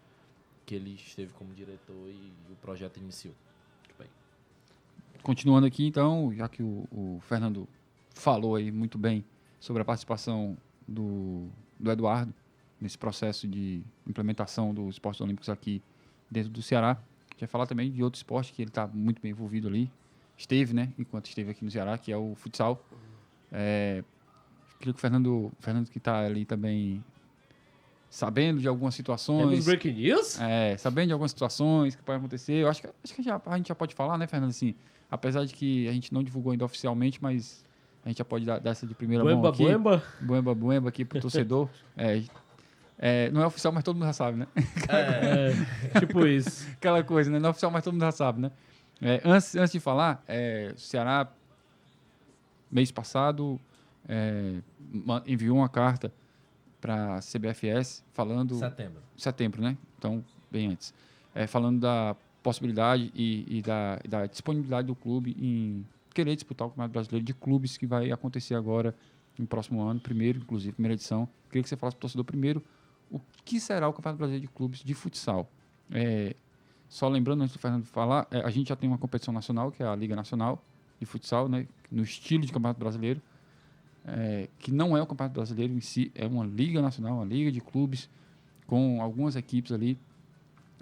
ele esteve como diretor e o projeto iniciou. Muito bem. Continuando aqui, então, já que o Fernando falou aí muito bem sobre a participação do Eduardo nesse processo de implementação dos esportes olímpicos aqui dentro do Ceará, quer falar também de outro esporte que ele está muito bem envolvido ali, esteve, né, enquanto esteve aqui no Ceará, que é o futsal. Queria que o Fernando que está ali também sabendo de algumas situações. Temos breaking news? Sabendo de algumas situações que podem acontecer. Eu acho que a gente já pode falar, né, Fernando? Assim, apesar de que a gente não divulgou ainda oficialmente, mas a gente já pode dar essa de primeira mão aqui. Buemba aqui pro torcedor. Não é oficial, mas todo mundo já sabe, né? Tipo isso. Aquela coisa, né? Não é oficial, mas todo mundo já sabe, né? Antes de falar, o Ceará, mês passado, enviou uma carta para a CBFS falando... Setembro, né? Então, bem antes. Falando da possibilidade e da disponibilidade do clube em querer disputar o Campeonato Brasileiro de Clubes, que vai acontecer agora no próximo ano, primeira edição. Queria que você falasse para o torcedor primeiro o que será o Campeonato Brasileiro de Clubes de futsal. Só lembrando, antes do Fernando falar, a gente já tem uma competição nacional, que é a Liga Nacional de Futsal, né, no estilo de Campeonato Brasileiro, que não é o Campeonato Brasileiro em si, é uma Liga Nacional, uma Liga de Clubes, com algumas equipes ali,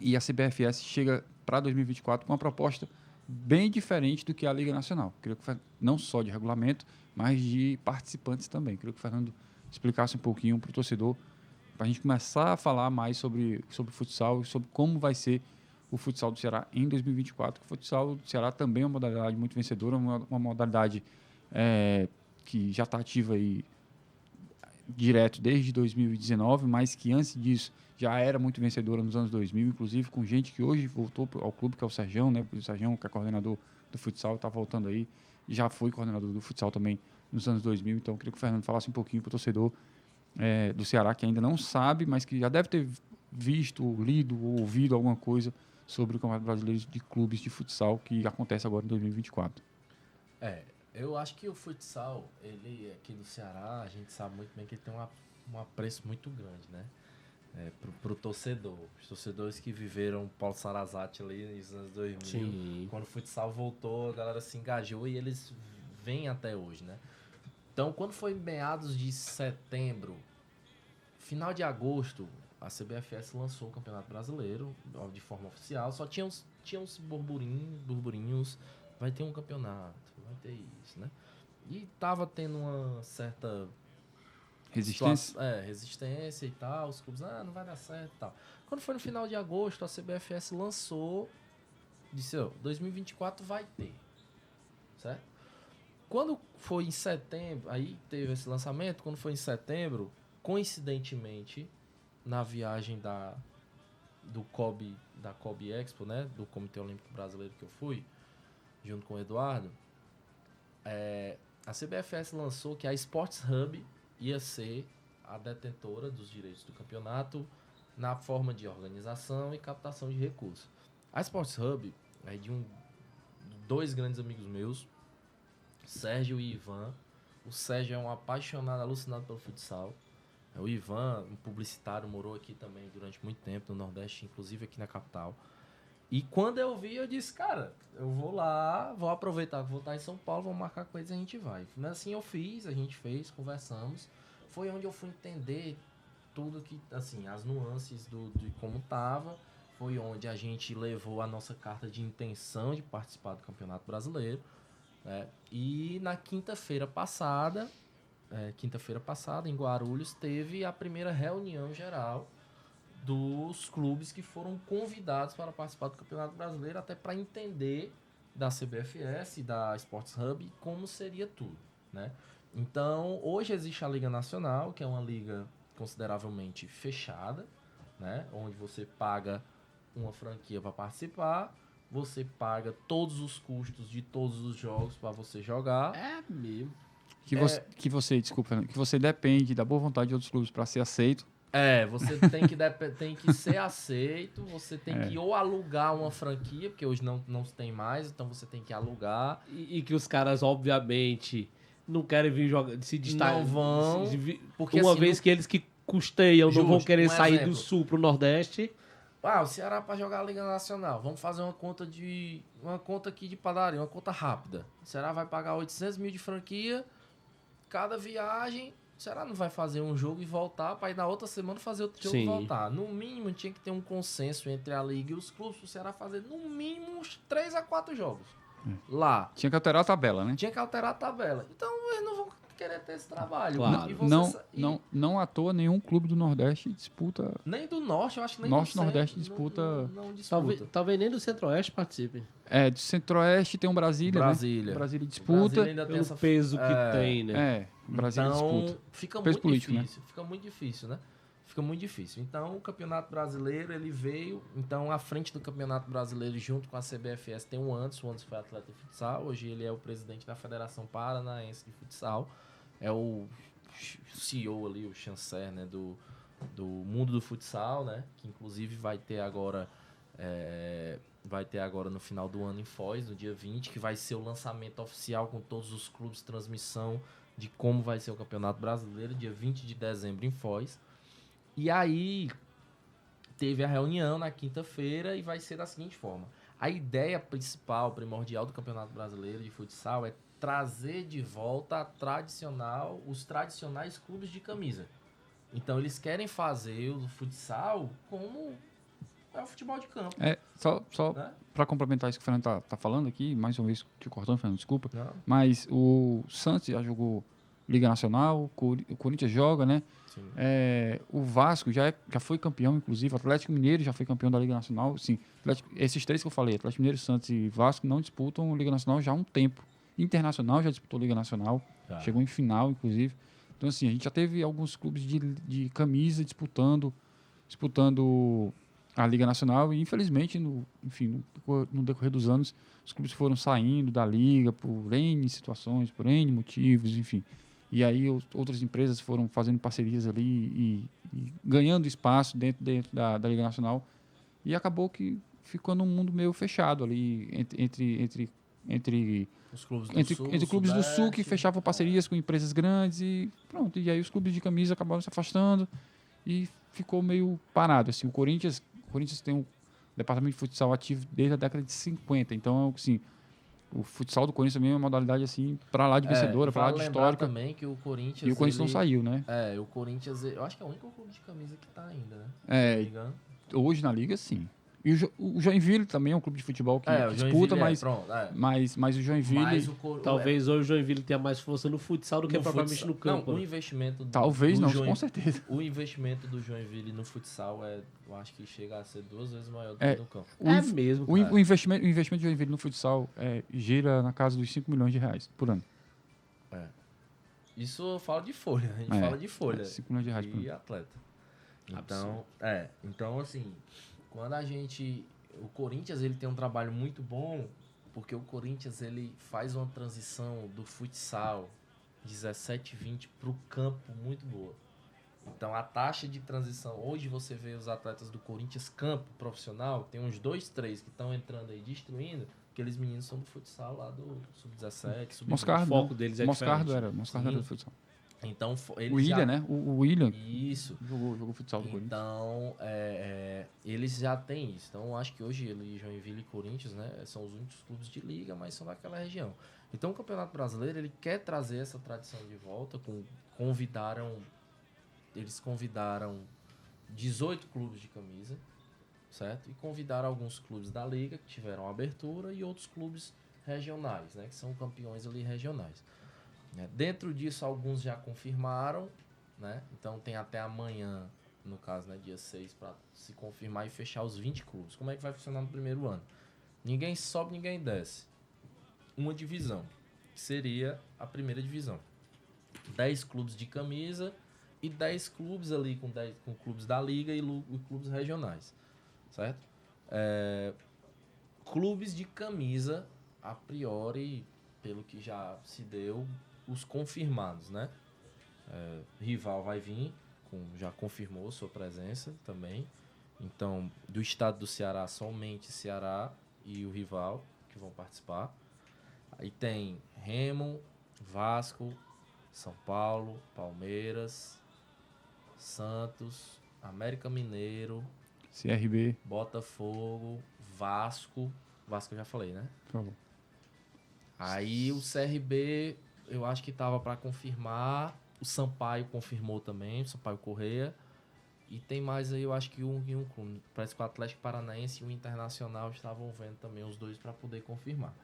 e a CBFS chega para 2024 com uma proposta bem diferente do que a Liga Nacional. Queria que não só de regulamento, mas de participantes também. Queria que o Fernando explicasse um pouquinho para o torcedor, para a gente começar a falar mais sobre futsal e sobre como vai ser o futsal do Ceará em 2024. O futsal do Ceará também é uma modalidade muito vencedora, uma modalidade que já está ativa aí direto desde 2019, mas que antes disso já era muito vencedora nos anos 2000, inclusive com gente que hoje voltou ao clube, que é o Sergião, né? O Sergião, que é coordenador do futsal, está voltando aí, e já foi coordenador do futsal também nos anos 2000. Então, eu queria que o Fernando falasse um pouquinho para o torcedor do Ceará, que ainda não sabe, mas que já deve ter visto, lido ou ouvido alguma coisa sobre o Campeonato Brasileiro de Clubes de Futsal, que acontece agora em 2024. Eu acho que o futsal, ele aqui do Ceará, a gente sabe muito bem que ele tem um apreço muito grande, né? Pro torcedor. Os torcedores que viveram Paulo Sarazate ali nos anos 2000, Sim. Quando o futsal voltou, a galera se engajou e eles vêm até hoje, né? Então, quando foi meados de setembro, final de agosto, a CBFS lançou o Campeonato Brasileiro de forma oficial. Só tinha uns burburinhos, vai ter um campeonato, vai ter isso, né? E tava tendo uma certa resistência e tal, os clubes, não vai dar certo e tal. Quando foi no final de agosto, a CBFS lançou, disse, 2024 vai ter, certo? Quando foi em setembro, aí teve esse lançamento, quando foi em setembro, coincidentemente, na viagem da COB Expo, né, do Comitê Olímpico Brasileiro que eu fui, junto com o Eduardo, a CBFS lançou que a Sports Hub ia ser a detentora dos direitos do campeonato na forma de organização e captação de recursos. A Sports Hub é de dois grandes amigos meus, Sérgio e Ivan. O Sérgio é um apaixonado, alucinado pelo futsal. O Ivan, um publicitário, morou aqui também durante muito tempo no Nordeste, inclusive aqui na capital. E quando eu vi, eu disse, cara, eu vou lá, vou aproveitar que vou estar em São Paulo, vou marcar com eles e a gente vai. Mas assim eu fiz, a gente fez, conversamos. Foi onde eu fui entender tudo que, assim, as nuances de como tava. Foi onde a gente levou a nossa carta de intenção de participar do Campeonato Brasileiro. E na quinta-feira passada, em Guarulhos, teve a primeira reunião geral dos clubes que foram convidados para participar do Campeonato Brasileiro, até para entender da CBFS e da Sports Hub como seria tudo, né? Então, hoje existe a Liga Nacional, que é uma liga consideravelmente fechada, né? Onde você paga uma franquia para participar, você paga todos os custos de todos os jogos para você jogar. É mesmo. Que você depende da boa vontade de outros clubes para ser aceito Você tem que ser aceito, você tem que ou alugar uma franquia, porque hoje não se tem mais, então você tem que alugar. E que os caras, obviamente, não querem vir jogar, se destacar. Não vão, porque uma assim, vez que eles que custeiam não vão Justo, querer um sair exemplo. do sul pro Nordeste. o Ceará para jogar a Liga Nacional, vamos fazer uma conta aqui de padaria, uma conta rápida. O Ceará vai pagar 800 mil de franquia, cada viagem, o Ceará não vai fazer um jogo e voltar para ir na outra semana fazer outro jogo e Sim. voltar. No mínimo tinha que ter um consenso entre a Liga e os clubes para o Ceará fazer no mínimo uns 3 a 4 jogos. Lá. Tinha que alterar a tabela, né? Tinha que alterar a tabela. Então eles não vão querer ter esse trabalho. Claro. E você Não à toa nenhum clube do Nordeste disputa. Nem do Norte, eu acho que nem Norte e do Centro, Nordeste disputa- Não disputa. Talvez nem do Centro-Oeste participe. Do Centro-Oeste tem um Brasília, Brasília. né? Brasília O disputa. Brasil ainda tem Pelo essa peso que tem, né? O Brasília então, disputa. fica Peso muito político, né? difícil. Fica muito difícil, né? Fica muito difícil. Então, o Campeonato Brasileiro, ele veio... Então, à frente do Campeonato Brasileiro, junto com a CBFS, tem o Anderson. O Anderson foi atleta de futsal. Hoje, ele é o presidente da Federação Paranaense de Futsal. É o CEO ali, o chanceler, né? Do mundo do futsal, né? Que, inclusive, vai ter agora no final do ano em Foz, no dia 20, que vai ser o lançamento oficial com todos os clubes, transmissão de como vai ser o Campeonato Brasileiro, dia 20 de dezembro em Foz. E aí teve a reunião na quinta-feira e vai ser da seguinte forma. A ideia principal, primordial do Campeonato Brasileiro de Futsal é trazer de volta os tradicionais clubes de camisa. Então eles querem fazer o futsal como é o futebol de campo. Só Né? para complementar isso que o Fernando tá falando aqui, mais uma vez te cortando, Fernando, desculpa. Não? Mas o Santos já jogou Liga Nacional, o Corinthians joga, né? Sim. O Vasco já foi campeão, inclusive. O Atlético Mineiro já foi campeão da Liga Nacional. Sim, esses três que eu falei, Atlético Mineiro, Santos e Vasco, não disputam Liga Nacional já há um tempo. Internacional já disputou Liga Nacional, Tá. chegou em final, inclusive. Então, assim, a gente já teve alguns clubes de camisa disputando a Liga Nacional e, infelizmente, no decorrer dos anos, os clubes foram saindo da Liga por N situações, por N motivos, enfim. E aí outras empresas foram fazendo parcerias ali e ganhando espaço dentro da Liga Nacional e acabou que ficou num mundo meio fechado ali entre Os clubes do entre, Sul, entre clubes do Sul que Sudeste. fechavam parcerias com empresas grandes e pronto. E aí os clubes de camisa acabaram se afastando e ficou meio parado. Assim, o Corinthians tem um departamento de futsal ativo desde a década de 50. Então, assim, o futsal do Corinthians também é uma modalidade assim para lá de vencedora, para lá vale de lembrar histórica. também que o Corinthians... E o Corinthians não saiu, né? o Corinthians... Eu acho que é o único clube de camisa que tá ainda, né? É, Se não me engano. Hoje na Liga, sim. E o Joinville também é um clube de futebol que o disputa, Joinville mas o Joinville... Mas Talvez hoje o Joinville tenha mais força no futsal do que no propriamente futsal- no campo. Não, o né? investimento... Talvez do não, Joinville- com certeza. O investimento do Joinville no futsal eu acho que chega a ser 2 vezes maior do É. que no campo. É mesmo. O investimento de Joinville no futsal gira na casa dos 5 milhões de reais por ano. Isso eu falo de folha, a gente É, fala de folha. 5 milhões de reais por E ano. atleta. Então assim, quando o Corinthians ele tem um trabalho muito bom, porque o Corinthians ele faz uma transição do futsal 17-20 para o campo muito boa. Então a taxa de transição, hoje você vê os atletas do Corinthians campo profissional, tem uns 2, 3 que estão entrando aí destruindo, aqueles meninos são do futsal lá do sub-17, sub-20. Moscardo, O foco deles é Moscardo diferente. Moscardo Sim. era do futsal. Então eles O William, já... né? O William Isso. jogou futsal do Corinthians. Então, eles já têm isso. Então, eu acho que hoje Joinville e Corinthians, né, são os únicos clubes de liga, mas são daquela região. Então, o Campeonato Brasileiro, ele quer trazer essa tradição de volta. Eles convidaram 18 clubes de camisa, certo? E convidaram alguns clubes da liga que tiveram abertura e outros clubes regionais, né, que são campeões ali regionais. Dentro disso, alguns já confirmaram, né? Então tem até amanhã, no caso, né, dia 6, para se confirmar e fechar os 20 clubes. Como é que vai funcionar no primeiro ano? Ninguém sobe, ninguém desce. Uma divisão, que seria a primeira divisão. 10 clubes de camisa e 10 clubes ali com clubes da liga e clubes regionais, certo? Clubes de camisa, a priori, pelo que já se deu, os confirmados, né? Rival vai vir já confirmou sua presença também. Então, do estado do Ceará, somente Ceará e o rival que vão participar. Aí tem Remo, Vasco, São Paulo, Palmeiras, Santos, América Mineiro, CRB. Botafogo, Vasco. Vasco eu já falei, né? Por favor. Aí o CRB, eu acho que tava para confirmar. O Sampaio confirmou também, o Sampaio Correia. E tem mais aí, eu acho que um clube. Parece que o Atlético Paranaense e o Internacional estavam vendo também os dois para poder confirmar.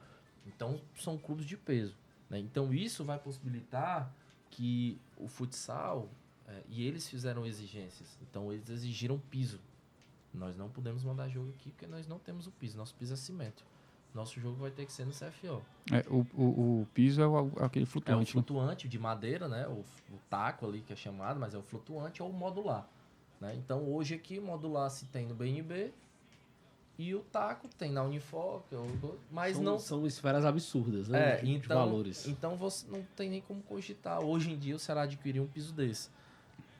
Então, são clubes de peso, né? Então, isso vai possibilitar que o futsal... e eles fizeram exigências. Então, eles exigiram piso. Nós não podemos mandar jogo aqui porque nós não temos o piso. Nosso piso é cimento. Nosso jogo vai ter que ser no CFO. O piso é aquele É o flutuante. flutuante de madeira, né? O taco ali que é chamado, mas é o flutuante ou o modular. Né? Então, hoje aqui, modular se tem no BNB e o taco tem na Unifor, mas São esferas absurdas, né? De valores. Então, você não tem nem como cogitar. Hoje em dia, o Ceará adquirir um piso desse.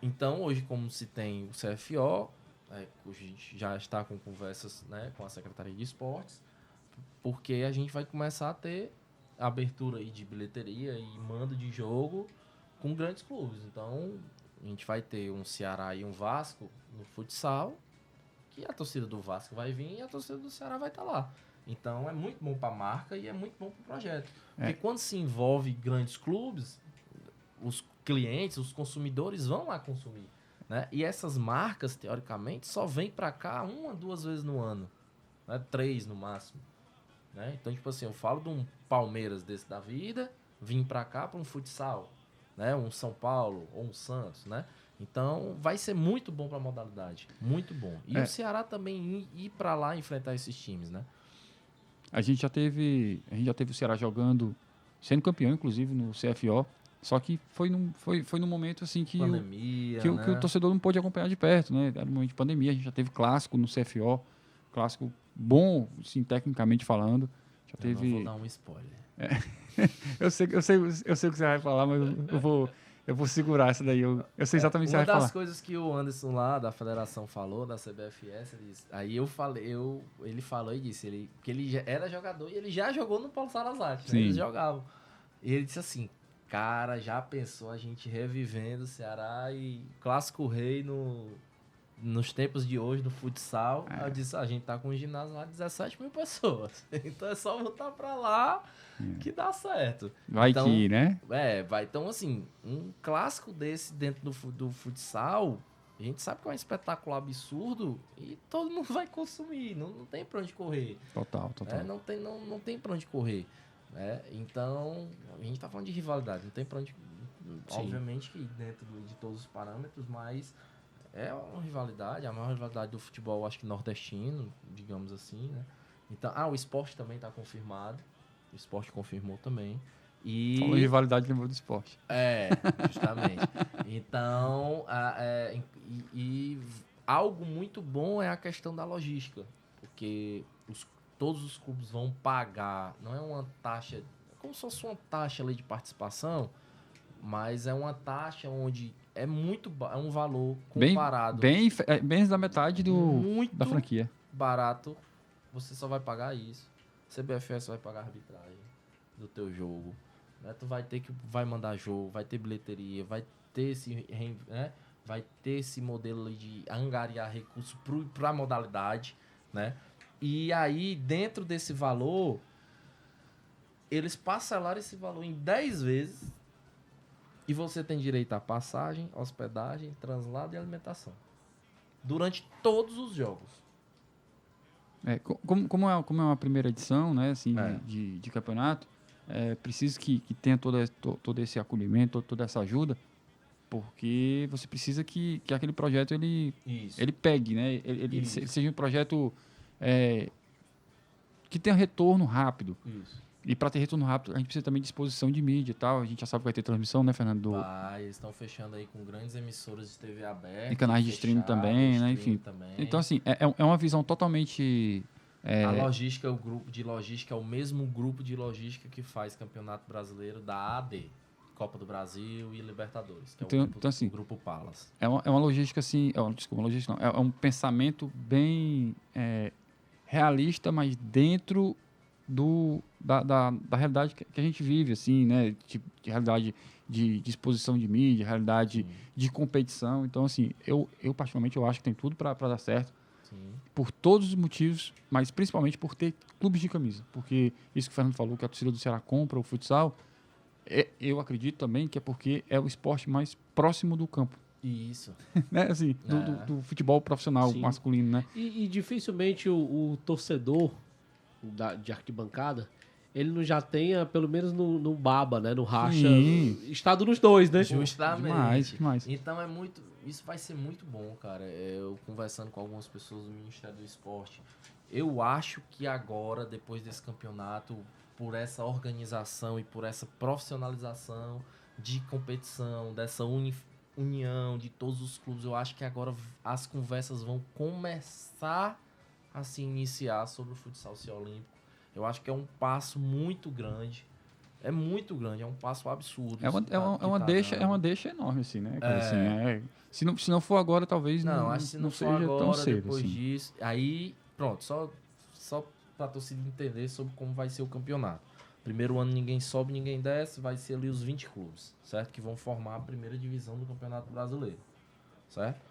Então, hoje, como se tem o CFO, hoje a gente já está com conversas, né, com a Secretaria de Esportes, porque a gente vai começar a ter abertura aí de bilheteria e mando de jogo com grandes clubes. Então, a gente vai ter um Ceará e um Vasco no futsal, que a torcida do Vasco vai vir e a torcida do Ceará vai estar lá. Então, é muito bom para a marca e é muito bom para o projeto. Porque quando se envolve grandes clubes, os clientes, os consumidores vão lá consumir. Né? E essas marcas, teoricamente, só vêm para cá 1 a 2 vezes no ano. Né? 3 no máximo. Né? Então, tipo assim, eu falo de um Palmeiras desse da vida, vim para cá para um futsal. Né? Um São Paulo ou um Santos, né? Então, vai ser muito bom para a modalidade. Muito bom. E o Ceará também ir para lá enfrentar esses times, né? A gente já teve o Ceará jogando, sendo campeão, inclusive, no CFO. Só que foi num momento assim que, pandemia, que né? o torcedor não pôde acompanhar de perto, né? Era um momento de pandemia, a gente já teve clássico no CFO, clássico bom, assim, tecnicamente falando. Já teve... não vou dar um spoiler. Eu sei o que você vai falar, mas eu vou segurar essa daí. Eu sei exatamente o que você vai falar. Uma das coisas que o Anderson lá da federação falou, da CBFS, ele falou e disse que ele já era jogador e ele já jogou no Paulo Sarazate, né? Eles jogavam. E ele disse assim, cara, já pensou a gente revivendo o Ceará e Clássico Rei nos tempos de hoje, no futsal. Eu disse, a gente tá com um ginásio lá de 17 mil pessoas. Então é só voltar pra lá que dá certo. Vai então, que, né? vai. Então, assim, um clássico desse dentro do futsal, a gente sabe que é um espetáculo absurdo e todo mundo vai consumir. Não tem pra onde correr. Total. Não tem pra onde correr. Então, a gente tá falando de rivalidade. Não tem pra onde... Sim. Obviamente que dentro de todos os parâmetros, mas... É uma rivalidade, a maior rivalidade do futebol, acho que nordestino, digamos assim, né? Então, o esporte também está confirmado. O esporte confirmou também. E... Falou rivalidade, lembrou do esporte. Justamente. Então, algo muito bom é a questão da logística. Porque todos os clubes vão pagar, não é uma taxa, é como se fosse uma taxa ali de participação, mas é uma taxa onde é um valor comparado. Bem da metade da franquia. Barato, você só vai pagar isso. CBFS vai pagar a arbitragem do teu jogo. Né? Tu vai mandar jogo, vai ter bilheteria, vai ter esse modelo de angariar recursos para a modalidade, né? E aí, dentro desse valor, eles parcelaram esse valor em 10 vezes. E você tem direito a passagem, hospedagem, translado e alimentação. Durante todos os jogos. Como é uma primeira edição, né, assim, de campeonato, precisa que tenha todo esse acolhimento, toda essa ajuda, porque você precisa que aquele projeto ele pegue, né? Ele seja um projeto que tenha retorno rápido. Isso. E para ter retorno rápido, a gente precisa também de exposição de mídia e tal. A gente já sabe que vai ter transmissão, né, Fernando? Eles estão fechando aí com grandes emissoras de TV aberta. E canais de streaming também, né? Enfim. Também. Então, assim, é uma visão totalmente... A logística, o grupo de logística é o mesmo grupo de logística que faz Campeonato Brasileiro da AD. Copa do Brasil e Libertadores, que é Então, o grupo Palas. É uma logística assim, desculpa, uma logística não, é um pensamento bem realista, mas dentro da realidade que a gente vive, assim, né? De realidade de exposição de mídia, realidade de competição. Então, assim, eu particularmente eu acho que tem tudo para dar certo. Sim. Por todos os motivos, mas principalmente por ter clubes de camisa. Porque isso que o Fernando falou, que a torcida do Ceará compra o futsal, eu acredito também que é porque é o esporte mais próximo do campo. Isso. Né? Assim, do futebol profissional Sim. masculino, né? E dificilmente o torcedor de arquibancada, ele não já tenha, pelo menos no baba, né? No racha, Sim. estado nos dois, né? Justamente. Demais. Então isso vai ser muito bom, cara. Eu conversando com algumas pessoas do Ministério do Esporte, eu acho que agora, depois desse campeonato, por essa organização e por essa profissionalização de competição, dessa união de todos os clubes, eu acho que agora as conversas vão começar a se iniciar sobre o futsal olímpico. Eu acho que é um passo muito grande. É muito grande, é um passo absurdo. É uma deixa enorme, assim, né? Cara? Assim, se não for agora, talvez acho que se não seja for agora, tão cedo. depois Assim. disso. Aí, pronto, só pra torcida entender sobre como vai ser o campeonato. Primeiro ano ninguém sobe, ninguém desce, vai ser ali os 20 clubes, certo? Que vão formar a primeira divisão do Campeonato Brasileiro, certo?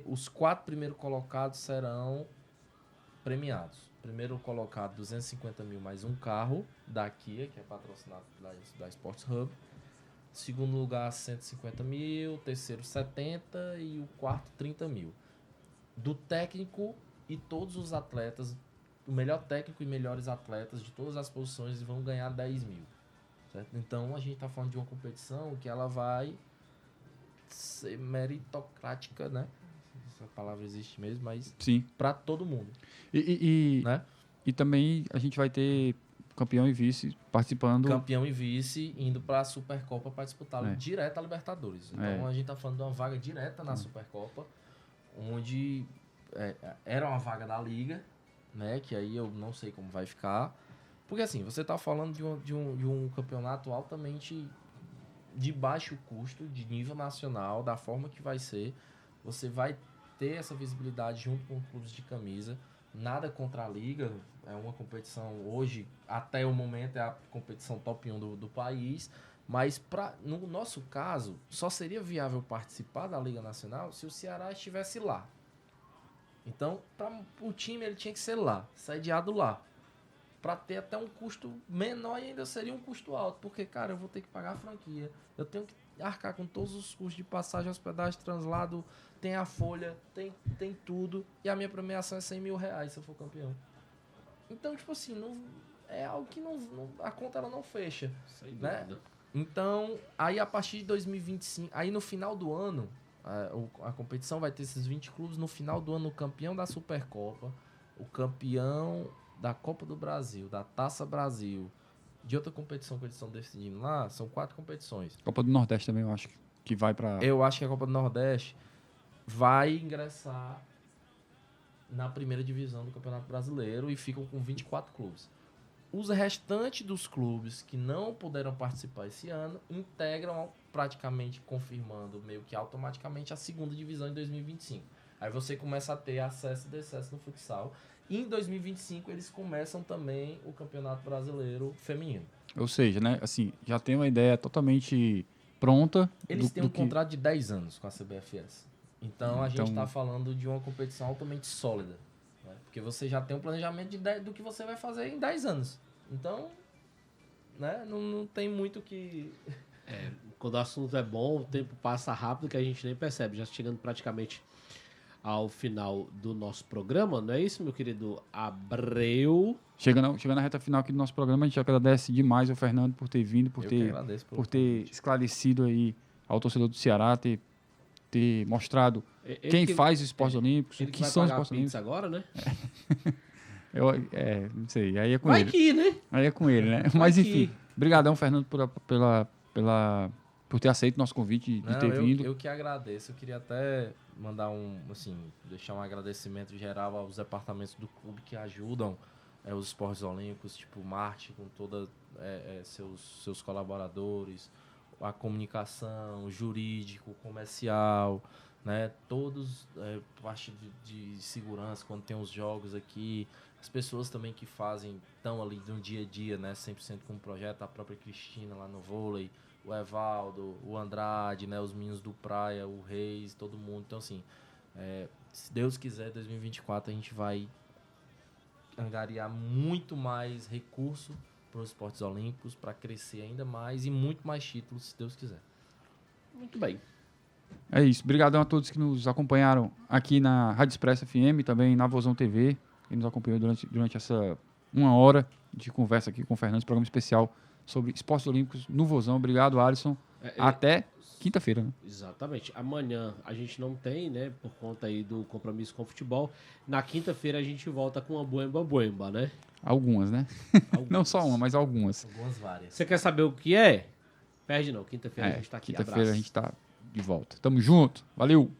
Os 4 primeiros colocados serão premiados. Primeiro colocado, 250 mil mais um carro da Kia, que é patrocinado da Sports Hub. Segundo lugar, 150 mil. Terceiro, 70. E o quarto, 30 mil. Do técnico e todos os atletas, o melhor técnico e melhores atletas de todas as posições vão ganhar 10 mil. Certo? Então, a gente está falando de uma competição que ela vai ser meritocrática, né? Essa palavra existe mesmo, mas Sim. para todo mundo. Né? E também a gente vai ter campeão e vice participando. Campeão e vice indo para a Supercopa para disputar direto a Libertadores. Então a gente tá falando de uma vaga direta na Supercopa, onde era uma vaga da Liga, né? Que aí eu não sei como vai ficar. Porque assim, você tá falando de um campeonato altamente de baixo custo, de nível nacional, da forma que vai ser. Você vai ter essa visibilidade junto com clubes de camisa. Nada contra a Liga, é uma competição hoje, até o momento, é a competição top 1 do país, mas no nosso caso, só seria viável participar da Liga Nacional se o Ceará estivesse lá. Então, o time ele tinha que ser lá, sediado lá, para ter até um custo menor e ainda seria um custo alto, porque, cara, eu vou ter que pagar a franquia, eu tenho que arcar com todos os custos de passagem, hospedagem, translado, tem a folha, tem tudo, e a minha premiação é 100 mil reais se eu for campeão. Então, tipo assim, não, é algo que a conta ela não fecha. Sem né? dúvida. Então, aí a partir de 2025, aí no final do ano, a competição vai ter esses 20 clubes, no final do ano o campeão da Supercopa, o campeão da Copa do Brasil, da Taça Brasil, de outra competição que eles estão decidindo lá, são 4 competições. Copa do Nordeste também, eu acho que vai para. Eu acho que a Copa do Nordeste vai ingressar na primeira divisão do Campeonato Brasileiro e ficam com 24 clubes. Os restantes dos clubes que não puderam participar esse ano integram praticamente confirmando meio que automaticamente a segunda divisão em 2025. Aí você começa a ter acesso e decesso no futsal. E em 2025 eles começam também o Campeonato Brasileiro Feminino. Ou seja, né, assim, já tem uma ideia totalmente pronta. Eles têm um contrato de 10 anos com a CBFS. Então a gente está falando de uma competição altamente sólida. Né? Porque você já tem um planejamento do que você vai fazer em 10 anos. Então, né, não tem muito que... Quando o assunto é bom, o tempo passa rápido que a gente nem percebe. Já chegando praticamente ao final do nosso programa, não é isso, meu querido Abreu? Chegando na reta final aqui do nosso programa, a gente agradece demais ao Fernando por ter vindo, por ter esclarecido aí ao torcedor do Ceará, ter mostrado quem faz os esportes olímpicos, o que são os esportes olímpicos. Agora, né? Não sei, aí é com Vai ele. que, né? Aí é com ele, né? Mas enfim, brigadão, Fernando, por ter aceito o nosso convite de ter vindo. Eu que agradeço. Eu queria até mandar deixar um agradecimento geral aos departamentos do clube que ajudam os esportes olímpicos, tipo Marte, com toda seus colaboradores, a comunicação, jurídico, comercial, né? Todos, parte de segurança, quando tem os jogos aqui, as pessoas também que estão ali no dia a dia, né? 100% com o projeto, a própria Cristina lá no vôlei, o Evaldo, o Andrade, né? Os meninos do Praia, o Reis, todo mundo. Então, assim, se Deus quiser, 2024 a gente vai angariar muito mais recurso para os esportes olímpicos, para crescer ainda mais e muito mais títulos, se Deus quiser. Muito bem. É isso. Obrigadão a todos que nos acompanharam aqui na Rádio Expresso FM, também na Vozão TV, que nos acompanhou durante essa 1 hora de conversa aqui com o Fernando, programa especial sobre esportes olímpicos no Vozão. Obrigado, Alisson. Até quinta-feira, né? Exatamente. Amanhã a gente não tem, né? Por conta aí do compromisso com o futebol. Na quinta-feira a gente volta com a buemba, né? Algumas, né? Não só uma, mas algumas. Algumas várias. Você quer saber o que é? Perde não. Quinta-feira a gente tá aqui. Quinta-feira Abraço. a gente tá de volta. Tamo junto. Valeu!